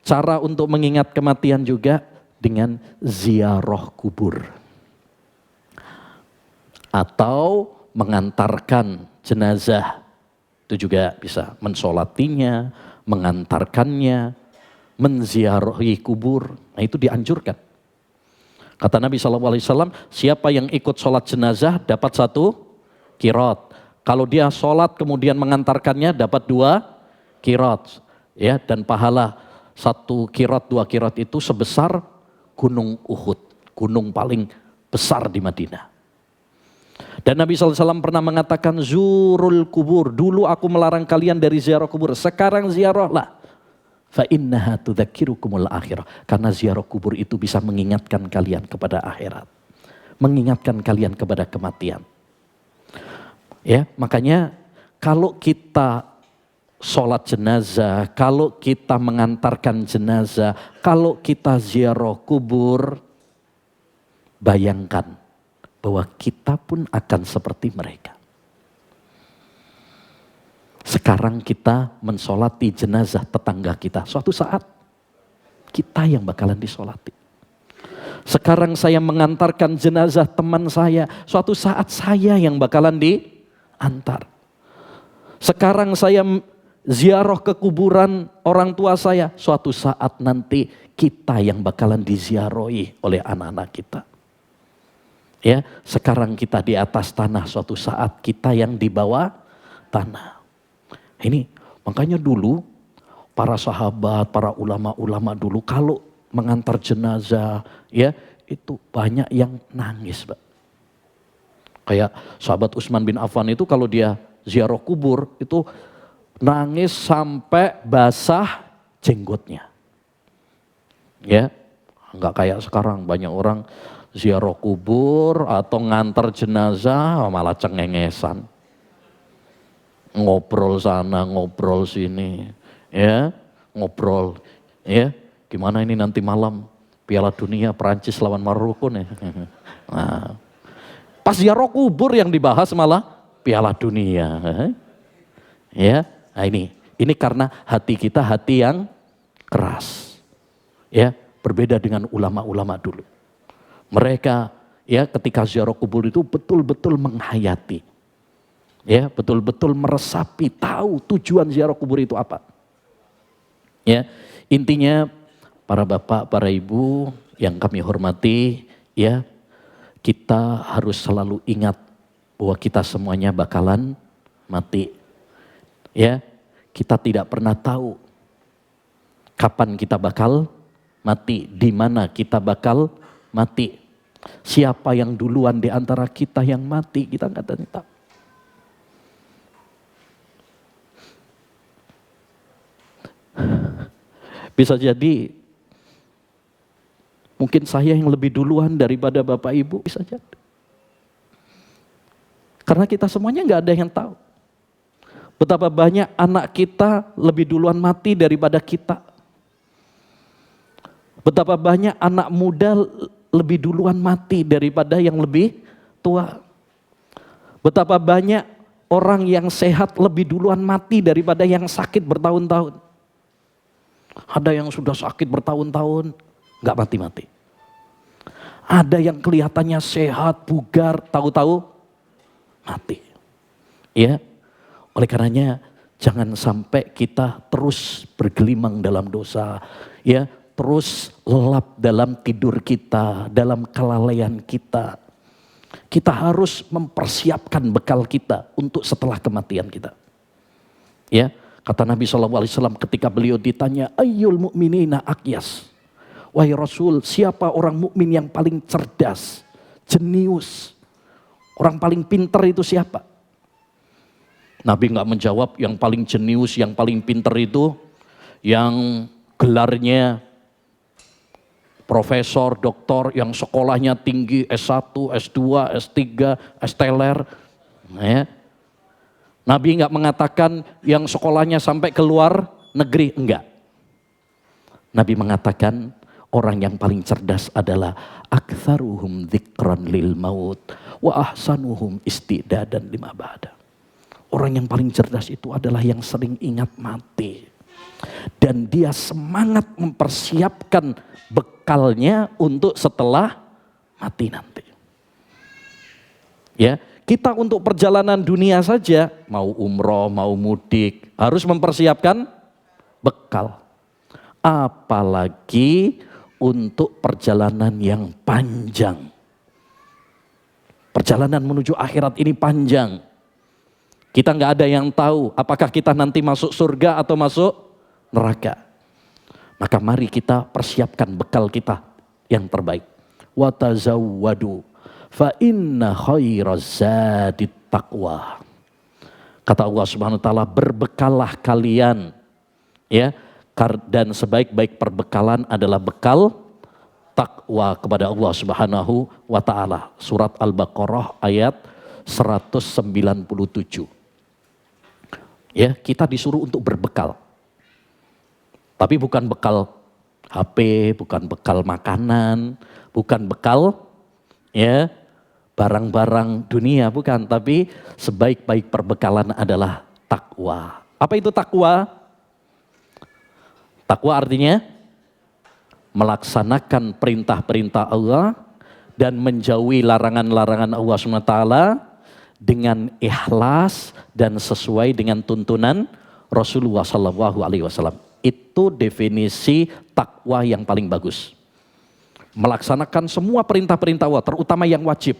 cara untuk mengingat kematian juga dengan ziarah kubur. Atau mengantarkan jenazah. Itu juga bisa mensolatinya, mengantarkannya, menziarahi kubur. Nah, itu dianjurkan. Kata Nabi SAW, siapa yang ikut sholat jenazah dapat 1 qirat. Kalau dia sholat kemudian mengantarkannya dapat 2 qirat. Ya, dan pahala 1 qirat, 2 qirat itu sebesar gunung Uhud. Gunung paling besar di Madinah. Dan Nabi SAW pernah mengatakan, zurul kubur. Dulu aku melarang kalian dari ziarah kubur. Sekarang ziarahlah. Fa innaha tudzakirukumul akhirah. Karena ziarah kubur itu bisa mengingatkan kalian kepada akhirat. Mengingatkan kalian kepada kematian. Ya, makanya kalau kita sholat jenazah, kalau kita mengantarkan jenazah, kalau kita ziarah kubur, bayangkan bahwa kita pun akan seperti mereka. Sekarang kita mensolati jenazah tetangga kita. Suatu saat kita yang bakalan disolati. Sekarang saya mengantarkan jenazah teman saya. Suatu saat saya yang bakalan diantar. Sekarang saya ziarah ke kuburan orang tua saya. Suatu saat nanti kita yang bakalan diziarahi oleh anak-anak kita. Ya, sekarang kita di atas tanah. Suatu saat kita yang di bawah tanah. Ini makanya dulu para sahabat, para ulama-ulama dulu kalau mengantar jenazah ya itu banyak yang nangis, Pak. Kayak sahabat Utsman bin Affan itu kalau dia ziarah kubur itu nangis sampai basah jenggotnya. Ya, enggak kayak sekarang banyak orang ziarah kubur atau ngantar jenazah malah cengengesan. Ngobrol sana, ngobrol sini, ya, ngobrol, ya, gimana ini nanti malam Piala Dunia Prancis lawan Maroko nih. Nah, pas ziarah kubur yang dibahas malah Piala Dunia, ya. Nah ini karena hati kita hati yang keras, ya, berbeda dengan ulama-ulama dulu. Mereka, ya, ketika ziarah kubur itu betul-betul menghayati. Ya, betul-betul meresapi, tahu tujuan ziarah kubur itu apa. Ya, intinya para bapak, para ibu yang kami hormati, ya, kita harus selalu ingat bahwa kita semuanya bakalan mati. Ya, kita tidak pernah tahu kapan kita bakal mati, di mana kita bakal mati. Siapa yang duluan di antara kita yang mati, kita nggak tahu. Bisa jadi mungkin saya yang lebih duluan daripada Bapak Ibu, bisa jadi. Karena kita semuanya nggak ada yang tahu. Betapa banyak anak kita lebih duluan mati daripada kita. Betapa banyak anak muda lebih duluan mati daripada yang lebih tua. Betapa banyak orang yang sehat lebih duluan mati daripada yang sakit bertahun-tahun. Ada yang sudah sakit bertahun-tahun, gak mati-mati. Ada yang kelihatannya sehat, bugar, tahu-tahu mati. Ya, oleh karenanya jangan sampai kita terus bergelimang dalam dosa. Ya, terus lelap dalam tidur kita, dalam kelalaian kita. Kita harus mempersiapkan bekal kita untuk setelah kematian kita. Ya. Kata Nabi SAW ketika beliau ditanya, ayyul mu'minina aqyas. Wahai Rasul, siapa orang mukmin yang paling cerdas, jenius, orang paling pintar itu siapa? Nabi nggak menjawab yang paling jenius, yang paling pintar itu, yang gelarnya profesor, doktor, yang sekolahnya tinggi, S1, S2, S3, S-teler. Ya. Nabi enggak mengatakan yang sekolahnya sampai ke luar negeri, enggak. Nabi mengatakan Orang yang paling cerdas adalah aktsaruhum dzikran lil maut wa ahsanuhum istidadan lima ba'da. Orang yang paling cerdas itu adalah yang sering ingat mati. Dan dia semangat mempersiapkan bekalnya untuk setelah mati nanti. Ya, kita untuk perjalanan dunia saja, mau umroh, mau mudik, harus mempersiapkan bekal. Apalagi untuk perjalanan yang panjang. Perjalanan menuju akhirat ini panjang. Kita nggak ada yang tahu apakah kita nanti masuk surga atau masuk neraka. Maka mari kita persiapkan bekal kita yang terbaik. Wa tazawwadu fa inna khairaz zadit taqwa. Kata Allah Subhanahu wa taala, berbekallah kalian, ya, dan sebaik-baik perbekalan adalah bekal takwa kepada Allah Subhanahu wa taala. Surat Al-Baqarah ayat 197. Ya, kita disuruh untuk berbekal. Tapi bukan bekal HP, bukan bekal makanan, bukan bekal ya barang-barang dunia, bukan. Tapi sebaik-baik perbekalan adalah takwa. Apa itu takwa? Takwa artinya melaksanakan perintah-perintah Allah dan menjauhi larangan-larangan Allah SWT dengan ikhlas dan sesuai dengan tuntunan Rasulullah SAW. Itu definisi takwa yang paling bagus. Melaksanakan semua perintah-perintah Allah, terutama yang wajib.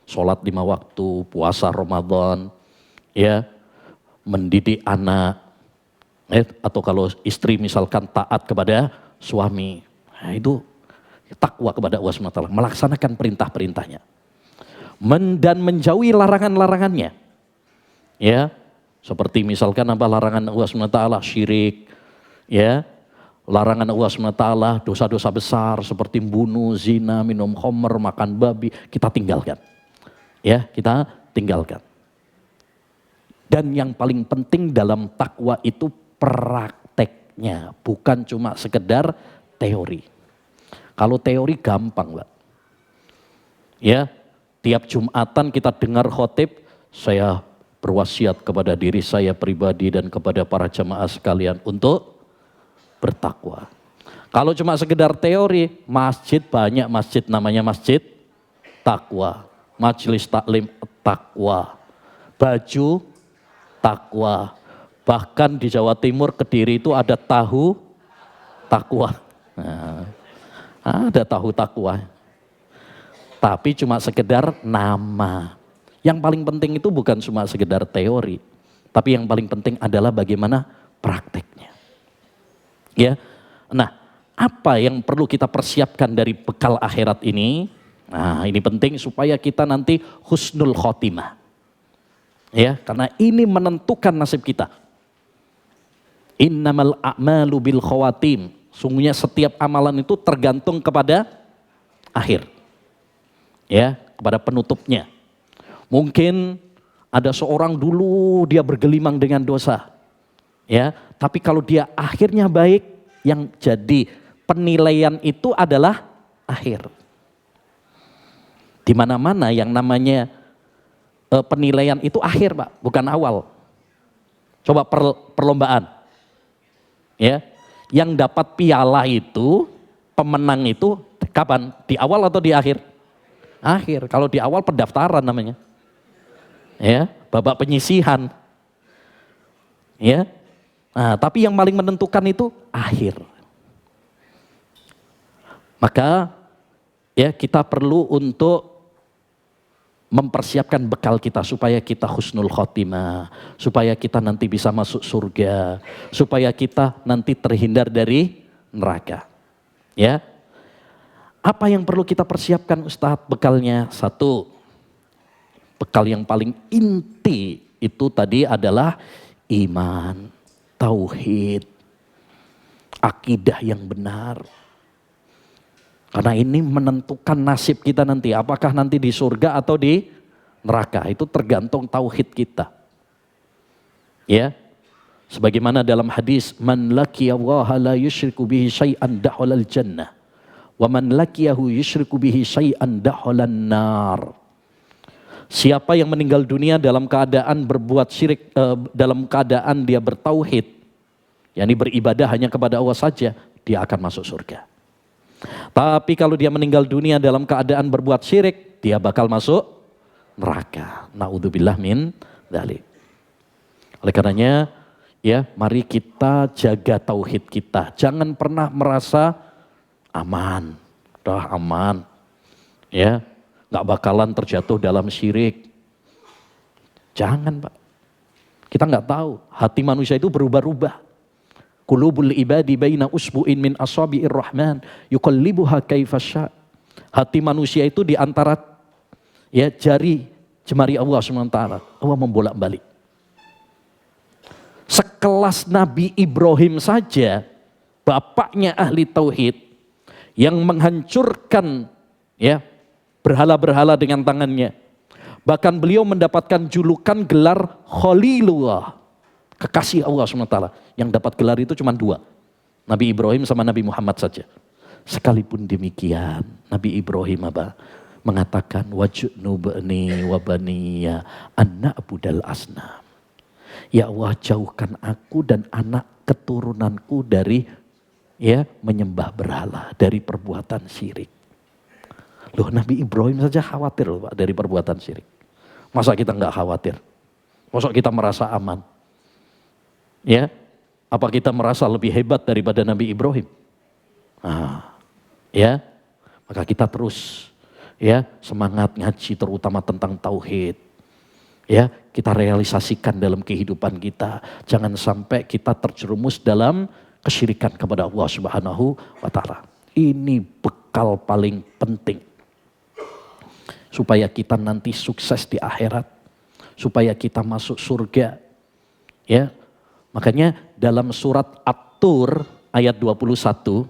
Sholat 5 waktu, puasa Ramadan, ya, mendidik anak, atau kalau istri misalkan taat kepada suami. Nah, itu takwa kepada Allah SWT, melaksanakan perintah-perintahnya. Dan menjauhi larangan-larangannya. Ya, seperti misalkan apa larangan Allah SWT, syirik, ya, larangan Allah SWT, dosa-dosa besar seperti bunuh, zina, minum khamr, makan babi, kita tinggalkan. Ya, kita tinggalkan. Dan yang paling penting dalam takwa itu prakteknya, bukan cuma sekedar teori. Kalau teori gampang, Mbak. Ya, tiap Jumatan kita dengar khotib, saya berwasiat kepada diri saya pribadi dan kepada para jamaah sekalian untuk bertakwa. Kalau cuma sekedar teori, masjid banyak masjid namanya masjid takwa. Majelis taklim takwa. Baju takwa. Bahkan di Jawa Timur, Kediri itu ada tahu takwa. Nah, ada tahu takwa. Tapi cuma sekedar nama. Yang paling penting itu bukan cuma sekedar teori. Tapi yang paling penting adalah bagaimana prakteknya. Ya, nah, apa yang perlu kita persiapkan dari bekal akhirat ini? Nah, ini penting supaya kita nanti husnul khotimah. Ya, karena ini menentukan nasib kita. Innamal a'malu bil khawatim. Sungguhnya setiap amalan itu tergantung kepada akhir. Ya, kepada penutupnya. Mungkin ada seorang dulu dia bergelimang dengan dosa. Ya, tapi kalau dia akhirnya baik, yang jadi penilaian itu adalah akhir. Di mana-mana yang namanya penilaian itu akhir, Pak, bukan awal. Coba perlombaan. Ya, yang dapat piala itu, pemenang itu kapan? Di awal atau di akhir? Akhir. Kalau di awal pendaftaran namanya. Ya, babak penyisihan. Ya. Nah, tapi yang paling menentukan itu akhir. Maka ya kita perlu untuk mempersiapkan bekal kita supaya kita husnul khotimah, supaya kita nanti bisa masuk surga, supaya kita nanti terhindar dari neraka. Ya. Apa yang perlu kita persiapkan Ustadz bekalnya? Satu, bekal yang paling inti itu tadi adalah iman, tauhid, akidah yang benar. Karena ini menentukan nasib kita nanti. Apakah nanti di surga atau di neraka. Itu tergantung tauhid kita. Ya. Sebagaimana dalam hadis, man laqiyallaha la yusyriku bihi syai'an dakhalal jannah Wa man laqiyahu yusyriku bihi syai'an dakhalan nar. Siapa yang meninggal dunia dalam keadaan berbuat syirik, dalam keadaan dia bertauhid, yakni beribadah hanya kepada Allah saja, dia akan masuk surga. Tapi kalau dia meninggal dunia dalam keadaan berbuat syirik, dia bakal masuk neraka. Naudzubillah min dzalik. Oleh karenanya, ya, mari kita jaga tauhid kita. Jangan pernah merasa aman, udah aman, ya, nggak bakalan terjatuh dalam syirik. Jangan, Pak. Kita nggak tahu, hati manusia itu berubah-ubah. Qulubul ibadi baina usbu'in min asabi'ir rahman yuqallibuha kaifa sya'. Hati manusia itu di antara, ya, jemari Allah SWT. Allah membolak-balik. Sekelas Nabi Ibrahim saja, bapaknya ahli tauhid, yang menghancurkan, ya, berhala-berhala dengan tangannya. Bahkan beliau mendapatkan julukan gelar Khalilullah, kekasih Allah SWT. Yang dapat gelar itu cuma dua, Nabi Ibrahim sama Nabi Muhammad saja. Sekalipun demikian, Nabi Ibrahim mengatakan, waj'nubni wa baniya an na'budal asnam. Ya Allah, jauhkan aku dan anak keturunanku dari, ya, menyembah berhala, dari perbuatan syirik. Loh, Nabi Ibrahim saja khawatir loh, Pak, dari perbuatan syirik. Masa kita nggak khawatir? Masa kita merasa aman? Ya, apa kita merasa lebih hebat daripada Nabi Ibrahim? Nah, ya, maka kita terus, ya, semangat ngaji terutama tentang tauhid. Ya, kita realisasikan dalam kehidupan kita. Jangan sampai kita terjerumus dalam kesyirikan kepada Allah Subhanahu wa Ta'ala. Ini bekal paling penting supaya kita nanti sukses di akhirat, supaya kita masuk surga. Ya, makanya dalam surat At-Tur ayat 21,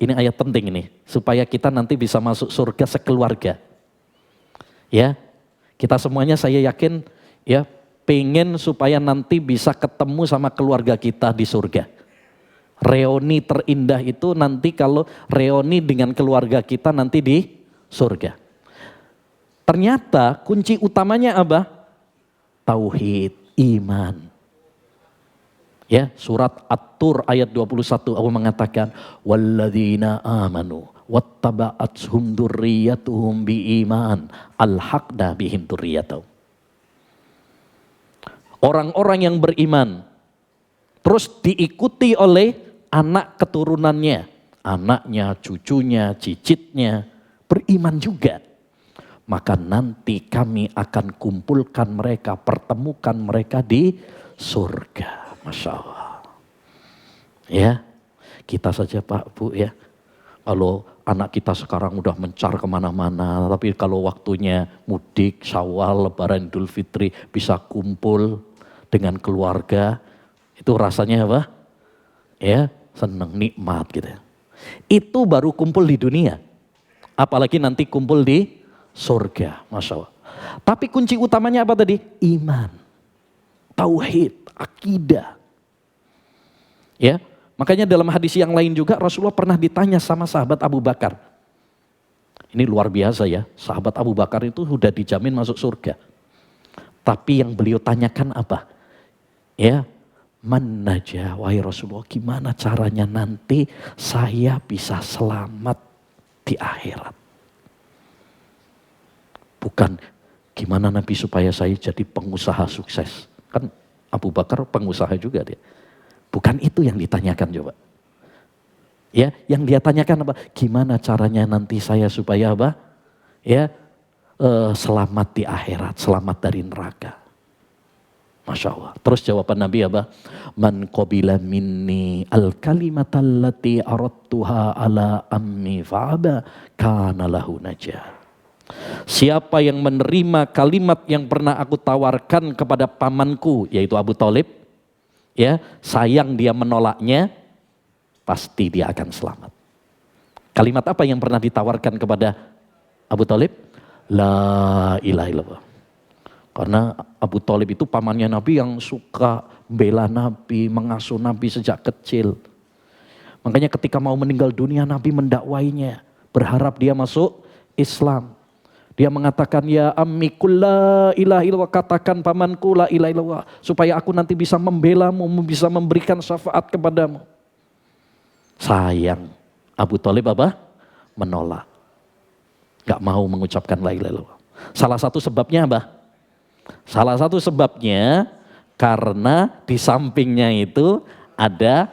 ini ayat penting ini, supaya kita nanti bisa masuk surga sekeluarga. Ya, kita semuanya saya yakin, ya, pengen supaya nanti bisa ketemu sama keluarga kita di surga. Reuni terindah itu nanti kalau reuni dengan keluarga kita nanti di surga. Ternyata kunci utamanya apa? Tauhid, iman. Ya, surat At-Tur ayat 21 Allah mengatakan, walladzina amanu wattaba'athum dzurriyyatuhum biiman alhaqna bihim dzurriyyatahum. Orang-orang yang beriman terus diikuti oleh anak keturunannya, anaknya, cucunya, cicitnya beriman juga. Maka nanti kami akan kumpulkan mereka, pertemukan mereka di surga. Masya Allah. Ya, kita saja Pak, Bu, ya. Kalau anak kita sekarang udah mencar kemana-mana, tapi kalau waktunya mudik, Syawal, Lebaran, Idul Fitri bisa kumpul dengan keluarga, itu rasanya apa? Ya, senang, nikmat gitu. Itu baru kumpul di dunia. Apalagi nanti kumpul di surga, Masya Allah. Tapi kunci utamanya apa tadi? Iman, tauhid, akidah. Ya, makanya dalam hadis yang lain juga Rasulullah pernah ditanya sama sahabat Abu Bakar. Ini luar biasa ya, sahabat Abu Bakar itu sudah dijamin masuk surga. Tapi yang beliau tanyakan apa? Ya, man najah, wahai Rasulullah, gimana caranya nanti saya bisa selamat di akhirat? Bukan gimana Nabi supaya saya jadi pengusaha sukses. Kan Abu Bakar pengusaha juga dia. Bukan itu yang ditanyakan coba. Ya, yang dia tanyakan apa? Gimana caranya nanti saya supaya apa? Ya, selamat di akhirat, selamat dari neraka. Masya Allah. Terus jawaban Nabi apa? Man qabila minni al-kalimatallati aradtuha ala ammi fa'aba kana lahu najah. Siapa yang menerima kalimat yang pernah aku tawarkan kepada pamanku, yaitu Abu Thalib, ya, sayang dia menolaknya, pasti dia akan selamat. Kalimat apa yang pernah ditawarkan kepada Abu Thalib? La ilaha illallah. Karena Abu Thalib itu pamannya Nabi yang suka bela Nabi, mengasuh Nabi sejak kecil. Makanya ketika mau meninggal dunia Nabi mendakwainya, berharap dia masuk Islam. Dia mengatakan, ya ammi qul la ilaha illallah, katakan pamanku la ilaha illallah, supaya aku nanti bisa membelamu, bisa memberikan syafaat kepadamu. Sayang, Abu Thalib apa? Menolak. Gak mau mengucapkan la ilaha illallah. Salah satu sebabnya apa? Salah satu sebabnya karena di sampingnya itu ada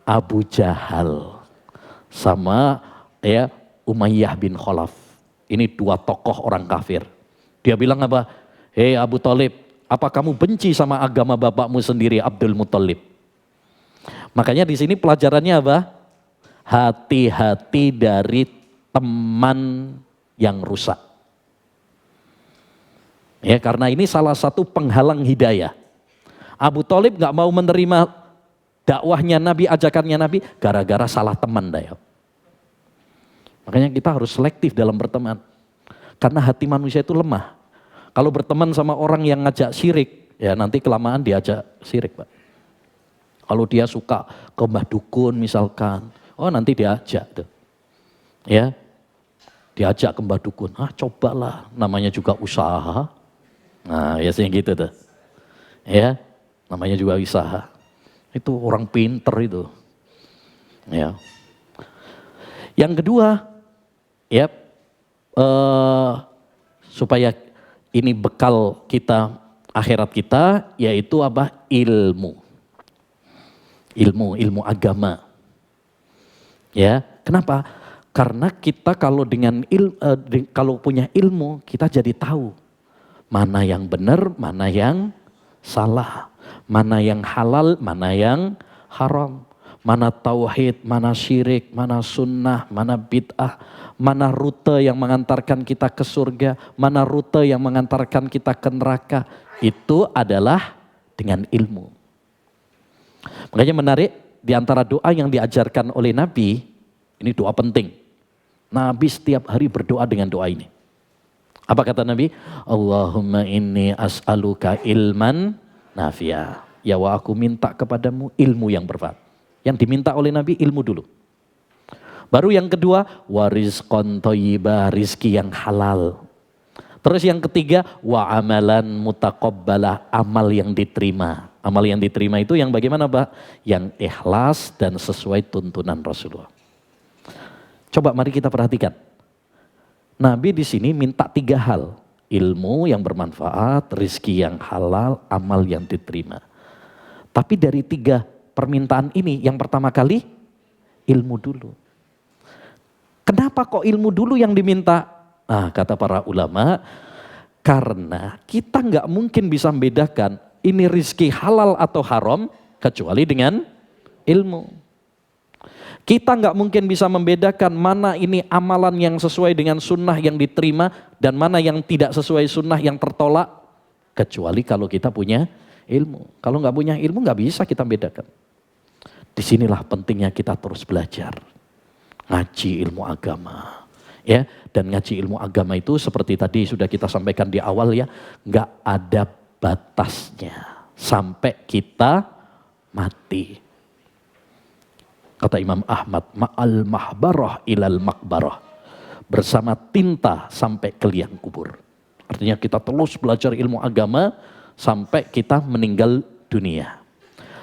Abu Jahal sama ya Umayyah bin Khalaf. Ini dua tokoh orang kafir. Dia bilang apa? Hei Abu Thalib, apa kamu benci sama agama bapakmu sendiri Abdul Muthalib? Makanya di sini pelajarannya apa? Hati-hati dari teman yang rusak. Ya, karena ini salah satu penghalang hidayah. Abu Thalib gak mau menerima dakwahnya Nabi, ajakannya Nabi, gara-gara salah teman dah ya. Makanya kita harus selektif dalam berteman. Karena hati manusia itu lemah. Kalau berteman sama orang yang ngajak syirik, ya nanti kelamaan diajak syirik, Pak. Kalau dia suka ke mbah dukun misalkan, oh nanti diajak tuh. Ya, diajak ke mbah dukun. Ah cobalah, namanya juga usaha. Nah biasanya gitu tuh. Ya, namanya juga usaha. Itu orang pinter itu. Ya. Yang kedua, ya, supaya ini bekal kita, akhirat kita, yaitu apa? Ilmu agama. Ya, kenapa? Karena kita kalau kalau punya ilmu, kita jadi tahu mana yang benar, mana yang salah, mana yang halal, mana yang haram. Mana tauhid, mana syirik, mana sunnah, mana bid'ah, mana rute yang mengantarkan kita ke surga, mana rute yang mengantarkan kita ke neraka. Itu adalah dengan ilmu. Makanya menarik, di antara doa yang diajarkan oleh Nabi, ini doa penting. Nabi setiap hari berdoa dengan doa ini. Apa kata Nabi? Allahumma inni as'aluka ilman nafi'a. Ya wa aku minta kepadamu ilmu yang bermanfaat. Yang diminta oleh Nabi ilmu dulu. Baru yang kedua, warizqon thayyibah, rizki yang halal. Terus yang ketiga, wa amalan mutaqabbalah, amal yang diterima. Amal yang diterima itu yang bagaimana Pak? Yang ikhlas dan sesuai tuntunan Rasulullah. Coba mari kita perhatikan. Nabi di sini minta 3 hal. Ilmu yang bermanfaat, rizki yang halal, amal yang diterima. Tapi dari 3 permintaan ini yang pertama kali ilmu dulu. Kenapa kok ilmu dulu yang diminta? Nah kata para ulama, karena kita nggak mungkin bisa membedakan ini rizki halal atau haram kecuali dengan ilmu. Kita nggak mungkin bisa membedakan mana ini amalan yang sesuai dengan sunnah yang diterima dan mana yang tidak sesuai sunnah yang tertolak kecuali kalau kita punya ilmu. Kalau nggak punya ilmu nggak bisa kita bedakan. Disinilah pentingnya kita terus belajar. Ngaji ilmu agama. Ya, dan ngaji ilmu agama itu seperti tadi sudah kita sampaikan di awal ya. Nggak ada batasnya. Sampai kita mati. Kata Imam Ahmad, ma'al mahbarah ilal makbarah. Bersama tinta sampai ke liang kubur. Artinya kita terus belajar ilmu agama sampai kita meninggal dunia.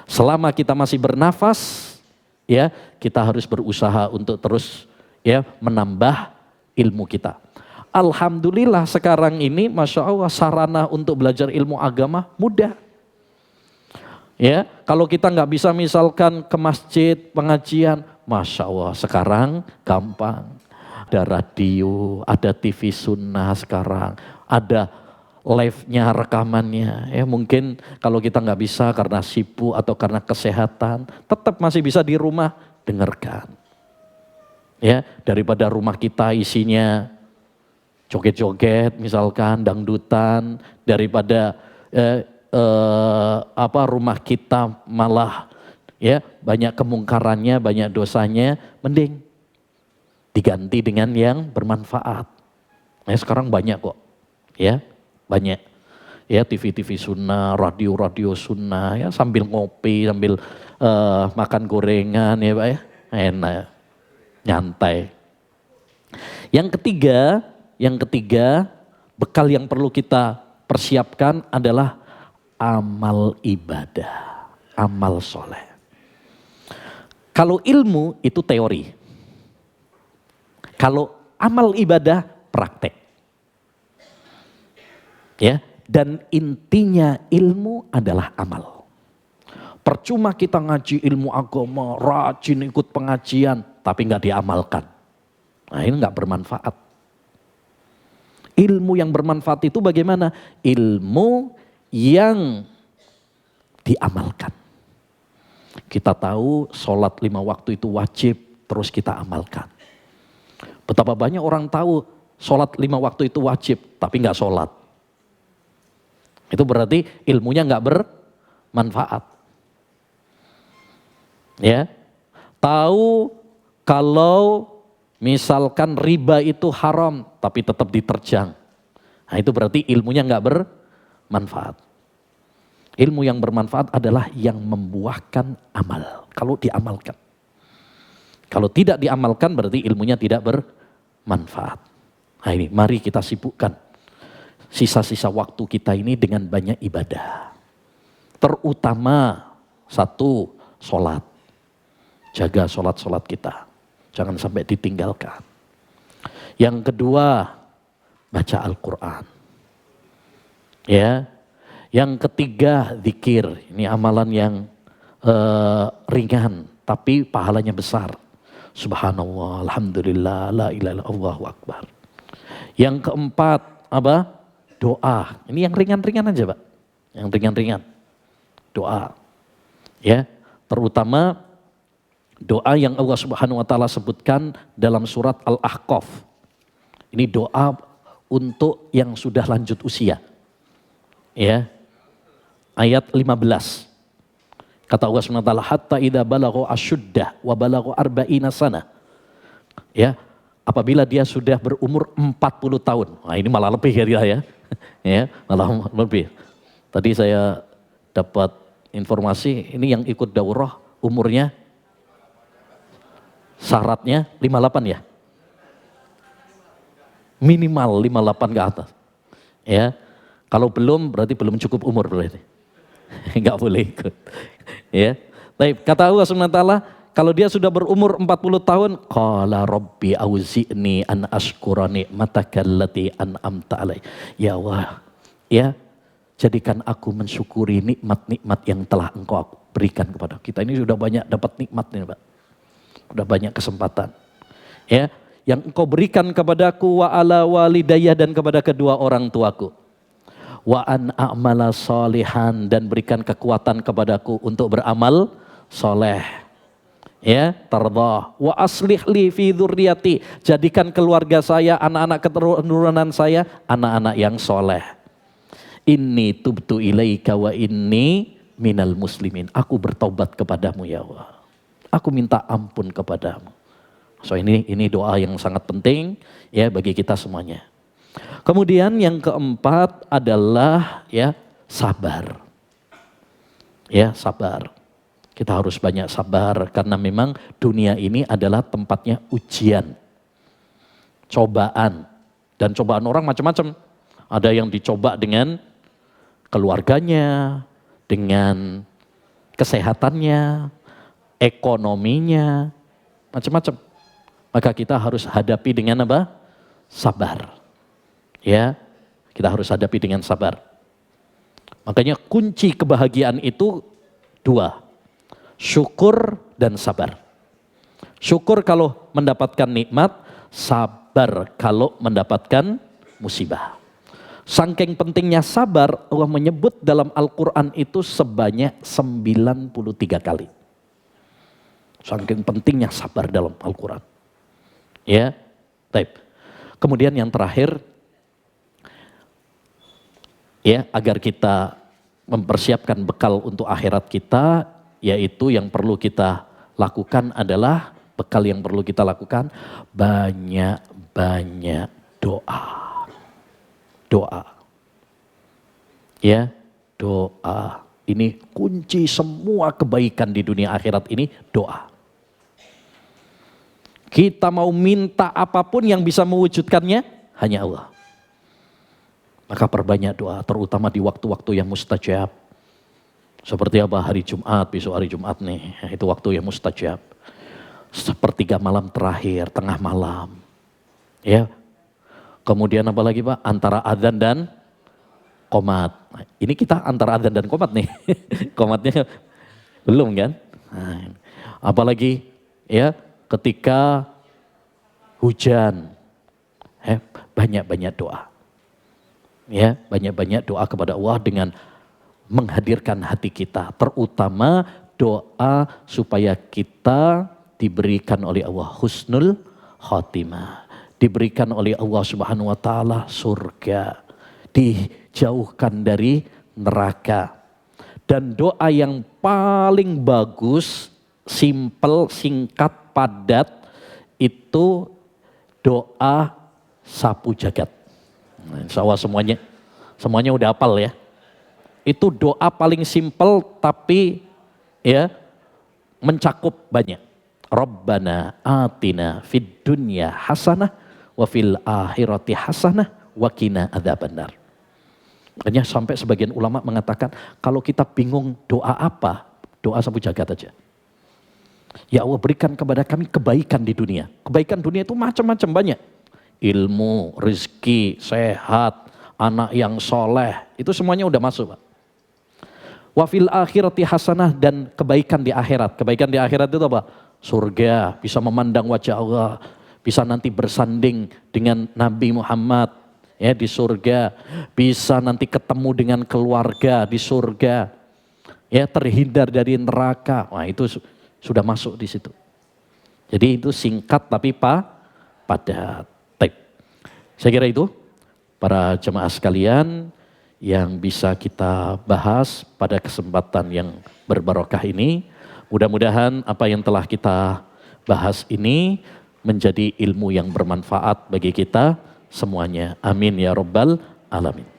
Selama kita masih bernafas, ya kita harus berusaha untuk terus ya menambah ilmu kita. Alhamdulillah sekarang ini, masya Allah sarana untuk belajar ilmu agama mudah. Ya, kalau kita nggak bisa misalkan ke masjid pengajian, masya Allah sekarang gampang. Ada radio, ada TV sunnah sekarang, ada live-nya, rekamannya. Ya mungkin kalau kita nggak bisa karena sibuk atau karena kesehatan, tetap masih bisa di rumah dengarkan. Ya, daripada rumah kita isinya joget-joget misalkan, dangdutan, daripada rumah kita malah ya banyak kemungkarannya, banyak dosanya, mending diganti dengan yang bermanfaat. Nah, sekarang banyak kok. Ya. Banyak ya TV-TV sunnah, radio-radio sunnah ya sambil ngopi, sambil makan gorengan ya Pak ya, enak, nyantai. Yang ketiga, bekal yang perlu kita persiapkan adalah amal ibadah, amal soleh. Kalau ilmu itu teori, kalau amal ibadah praktek. Ya, dan intinya ilmu adalah amal. Percuma kita ngaji ilmu agama, rajin ikut pengajian, tapi nggak diamalkan. Nah ini nggak bermanfaat. Ilmu yang bermanfaat itu bagaimana? Ilmu yang diamalkan. Kita tahu sholat 5 waktu itu wajib, terus kita amalkan. Betapa banyak orang tahu sholat 5 waktu itu wajib, tapi nggak sholat. Itu berarti ilmunya nggak bermanfaat. Ya, tahu kalau misalkan riba itu haram, tapi tetap diterjang. Nah itu berarti ilmunya nggak bermanfaat. Ilmu yang bermanfaat adalah yang membuahkan amal. Kalau diamalkan. Kalau tidak diamalkan berarti ilmunya tidak bermanfaat. Nah ini mari kita sibukkan sisa-sisa waktu kita ini dengan banyak ibadah. Terutama satu, sholat. Jaga sholat-sholat kita. Jangan sampai ditinggalkan. Yang kedua, baca Al-Quran. Ya. Yang ketiga, zikir. Ini amalan yang ringan, tapi pahalanya besar. Subhanallah, alhamdulillah, la ilaha illallah, Allahu akbar. Yang keempat, apa? Doa. Ini yang ringan-ringan aja, Pak. Yang ringan-ringan. Doa. Ya, terutama doa yang Allah Subhanahu wa taala sebutkan dalam surat Al-Ahqaf. Ini doa untuk yang sudah lanjut usia. Ya. Ayat 15. Kata Allah Subhanahu wa taala, hatta idza balagha asyuddah wa balagha arba'ina sana. Ya, apabila dia sudah berumur 40 tahun. Nah, ini malah lebih ya. Ya, malah lebih. Tadi saya dapat informasi ini yang ikut daurah umurnya syaratnya 58 ya. Minimal 58 ke atas. Ya. Kalau belum berarti belum cukup umur berarti. Enggak boleh ikut. Ya. Baik, kata Allah Subhanahu wa taala, kalau dia sudah berumur 40 tahun, qala rabbi auzi'ni an ashkura ni'mataka allati an'amta alai. Ya Allah, ya, jadikan aku mensyukuri nikmat-nikmat yang telah Engkau berikan kepada kita. Ini sudah banyak dapat nikmat nih, Pak. Sudah banyak kesempatan. Ya, yang Engkau berikan kepadaku wa ala walidayya dan kepada kedua orang tuaku. Wa an a'mala salihan dan berikan kekuatan kepadaku untuk beramal soleh. Ya, tardah. Wa aslih li fi dzurriyyati, jadikan keluarga saya, anak-anak keturunan saya, anak-anak yang soleh. Inni tubtu ilaika wa inni minal muslimin. Aku bertobat kepadamu ya Allah. Aku minta ampun kepadamu. So ini doa yang sangat penting ya bagi kita semuanya. Kemudian yang keempat adalah ya sabar. Ya sabar. Kita harus banyak sabar karena memang dunia ini adalah tempatnya ujian. Cobaan. Dan cobaan orang macam-macam. Ada yang dicoba dengan keluarganya, dengan kesehatannya, ekonominya, macam-macam. Maka kita harus hadapi dengan apa? Sabar. Ya, kita harus hadapi dengan sabar. Makanya kunci kebahagiaan itu 2. Syukur dan sabar. Syukur kalau mendapatkan nikmat, sabar kalau mendapatkan musibah. Saking pentingnya sabar, Allah menyebut dalam Al-Quran itu sebanyak 93 kali. Saking pentingnya sabar dalam Al-Quran. Ya, baik. Kemudian yang terakhir, ya, agar kita mempersiapkan bekal untuk akhirat kita, yaitu yang perlu kita lakukan adalah, bekal yang perlu kita lakukan, banyak-banyak doa. Doa. Ya, doa. Ini kunci semua kebaikan di dunia akhirat ini doa. Kita mau minta apapun yang bisa mewujudkannya hanya Allah. Maka perbanyak doa, terutama di waktu-waktu yang mustajab. Seperti apa hari Jumat, besok hari Jumat nih, itu waktu yang mustajab. Sepertiga malam terakhir, tengah malam. Ya. Kemudian apa lagi Pak? Antara adzan dan qomat. Nah, ini kita antara adzan dan qomat nih. Qomatnya belum kan? Nah, apalagi ya ketika hujan. Banyak-banyak doa. Ya, banyak-banyak doa kepada Allah dengan menghadirkan hati kita. Terutama doa supaya kita diberikan oleh Allah husnul khotimah. Diberikan oleh Allah Subhanahu wa taala surga. Dijauhkan dari neraka. Dan doa yang paling bagus, simpel, singkat, padat, itu doa sapu jagat. Nah, insya Allah semuanya udah hafal ya. Itu doa paling simpel tapi ya mencakup banyak. Rabbana atina fid dunya hasanah wa fil akhirati hasanah wa qina adzabannar. Makanya sampai sebagian ulama mengatakan kalau kita bingung doa apa, doa sapu jagat aja. Ya Allah berikan kepada kami kebaikan di dunia. Kebaikan dunia itu macam-macam banyak. Ilmu, rezeki, sehat, anak yang soleh. Itu semuanya udah masuk Pak. Wa fil akhirati hasanah dan kebaikan di akhirat. Kebaikan di akhirat itu apa? Surga, bisa memandang wajah Allah. Bisa nanti bersanding dengan Nabi Muhammad. Ya di surga, bisa nanti ketemu dengan keluarga di surga, ya terhindar dari neraka. Wah itu sudah masuk di situ. Jadi itu singkat tapi padat. Saya kira itu para jemaah sekalian yang bisa kita bahas pada kesempatan yang berbarokah ini. Mudah-mudahan apa yang telah kita bahas ini menjadi ilmu yang bermanfaat bagi kita semuanya. Amin ya rabbal alamin.